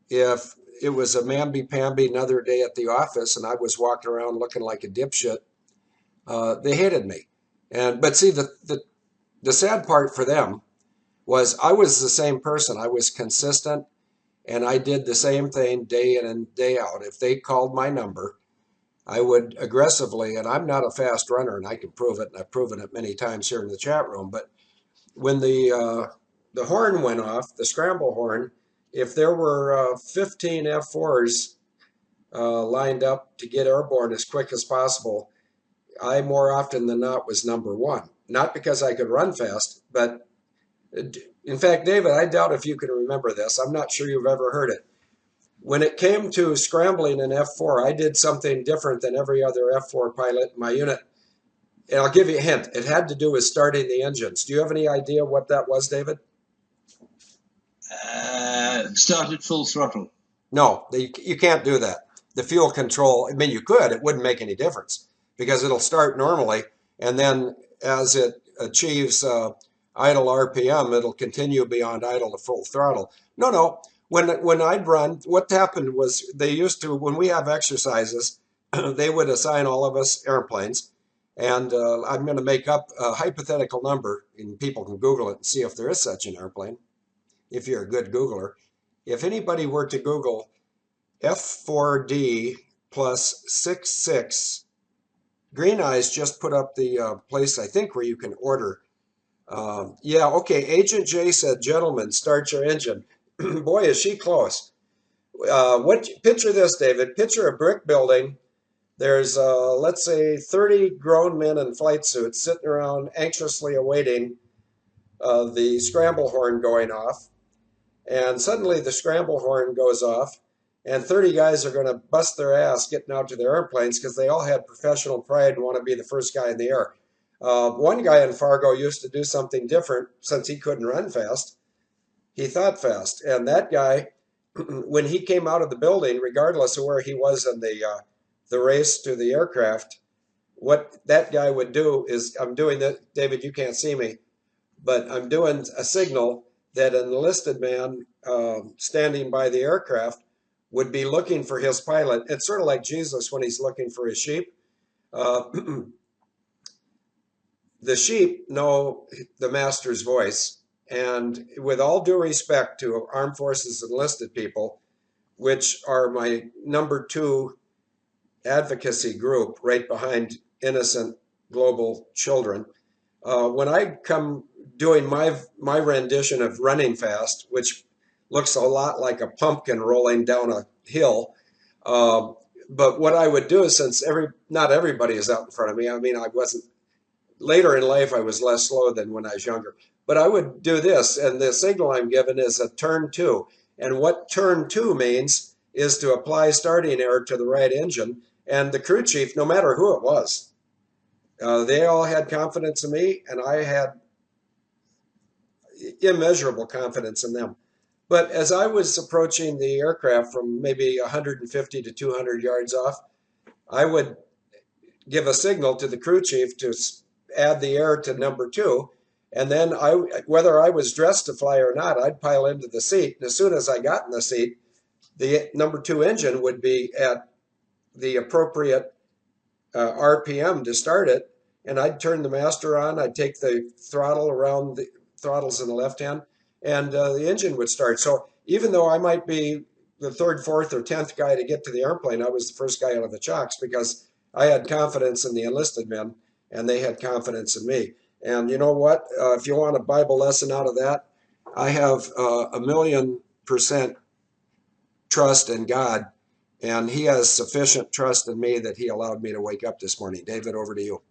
If it was a mamby-pamby another day at the office and I was walking around looking like a dipshit, they hated me. But see, the sad part for them was I was the same person. I was consistent, and I did the same thing day in and day out. If they called my number, I would aggressively, and I'm not a fast runner, and I can prove it, and I've proven it many times here in the chat room, but when the horn went off, the scramble horn, if there were 15 F4s lined up to get airborne as quick as possible, I more often than not was number one. Not because I could run fast, but in fact, David, I doubt if you can remember this. I'm not sure you've ever heard it. When it came to scrambling in F4, I did something different than every other F4 pilot in my unit. And I'll give you a hint. It had to do with starting the engines. Do you have any idea what that was, David? Started full throttle. No, you can't do that. The fuel control, I mean, you could. It wouldn't make any difference because it'll start normally, and then as it achieves idle RPM, it'll continue beyond idle to full throttle. No. When I'd run, what happened was they used to, when we have exercises, they would assign all of us airplanes. And I'm going to make up a hypothetical number, and people can Google it and see if there is such an airplane, if you're a good Googler. If anybody were to Google F4D plus 66, Green Eyes just put up the place, I think, where you can order. Yeah, okay, Agent J said, gentlemen, start your engine. Boy, is she close. Picture this, David. Picture a brick building. There's, let's say, 30 grown men in flight suits sitting around anxiously awaiting the scramble horn going off. And suddenly the scramble horn goes off, and 30 guys are going to bust their ass getting out to their airplanes because they all had professional pride and want to be the first guy in the air. One guy in Fargo used to do something different since he couldn't run fast. He thought fast. And that guy, when he came out of the building, regardless of where he was in the race to the aircraft, what that guy would do is, I'm doing that, David, you can't see me, but I'm doing a signal that an enlisted man standing by the aircraft would be looking for his pilot. It's sort of like Jesus when he's looking for his sheep. The sheep know the master's voice, and with all due respect to armed forces enlisted people, which are my number 2 advocacy group right behind innocent global children, when I come doing my rendition of running fast, which looks a lot like a pumpkin rolling down a hill, but what I would do is, since not everybody is out in front of me, I mean, I wasn't, later in life I was less slow than when I was younger, but I would do this, and the signal I'm given is a turn 2, and what turn 2 means is to apply starting air to the right engine. And the crew chief, no matter who it was, they all had confidence in me, and I had immeasurable confidence in them. But as I was approaching the aircraft from maybe 150 to 200 yards off, I would give a signal to the crew chief to add the air to number 2. And then whether I was dressed to fly or not, I'd pile into the seat. And as soon as I got in the seat, the number 2 engine would be at the appropriate RPM to start it, and I'd turn the master on. I'd take the throttle around, the throttles in the left hand, and the engine would start. So even though I might be the 3rd, 4th, or 10th guy to get to the airplane, I was the first guy out of the chocks because I had confidence in the enlisted men, and they had confidence in me. And you know what? If you want a Bible lesson out of that, I have 1,000,000% trust in God. And he has sufficient trust in me that he allowed me to wake up this morning. David, over to you.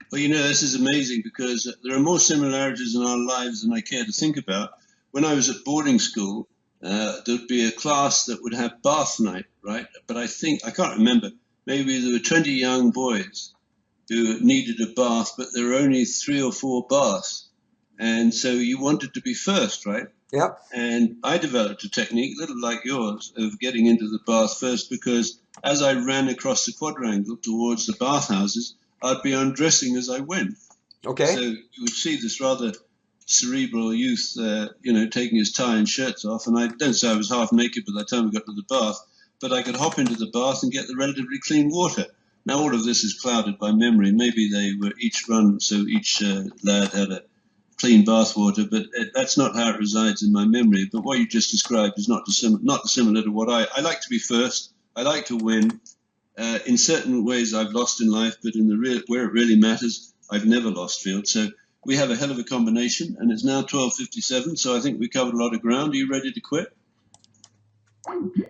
Well, you know, this is amazing because there are more similarities in our lives than I care to think about. When I was at boarding school, there'd be a class that would have bath night, right? But I can't remember, maybe there were 20 young boys who needed a bath, but there were only 3 or 4 baths. And so you wanted to be first, right? Yep. And I developed a technique, a little like yours, of getting into the bath first, because as I ran across the quadrangle towards the bathhouses, I'd be undressing as I went. Okay. So you would see this rather cerebral youth, taking his tie and shirts off. And I don't say I was half naked by the time I got to the bath, but I could hop into the bath and get the relatively clean water. Now, all of this is clouded by memory. Maybe they were each run, so each lad had a clean bath water, but that's not how it resides in my memory. But what you just described is not dissimilar to what I like to be first. I like to win. In certain ways, I've lost in life, but where it really matters, I've never lost, Field. So we have a hell of a combination, and it's now 12:57. So I think we covered a lot of ground. Are you ready to quit?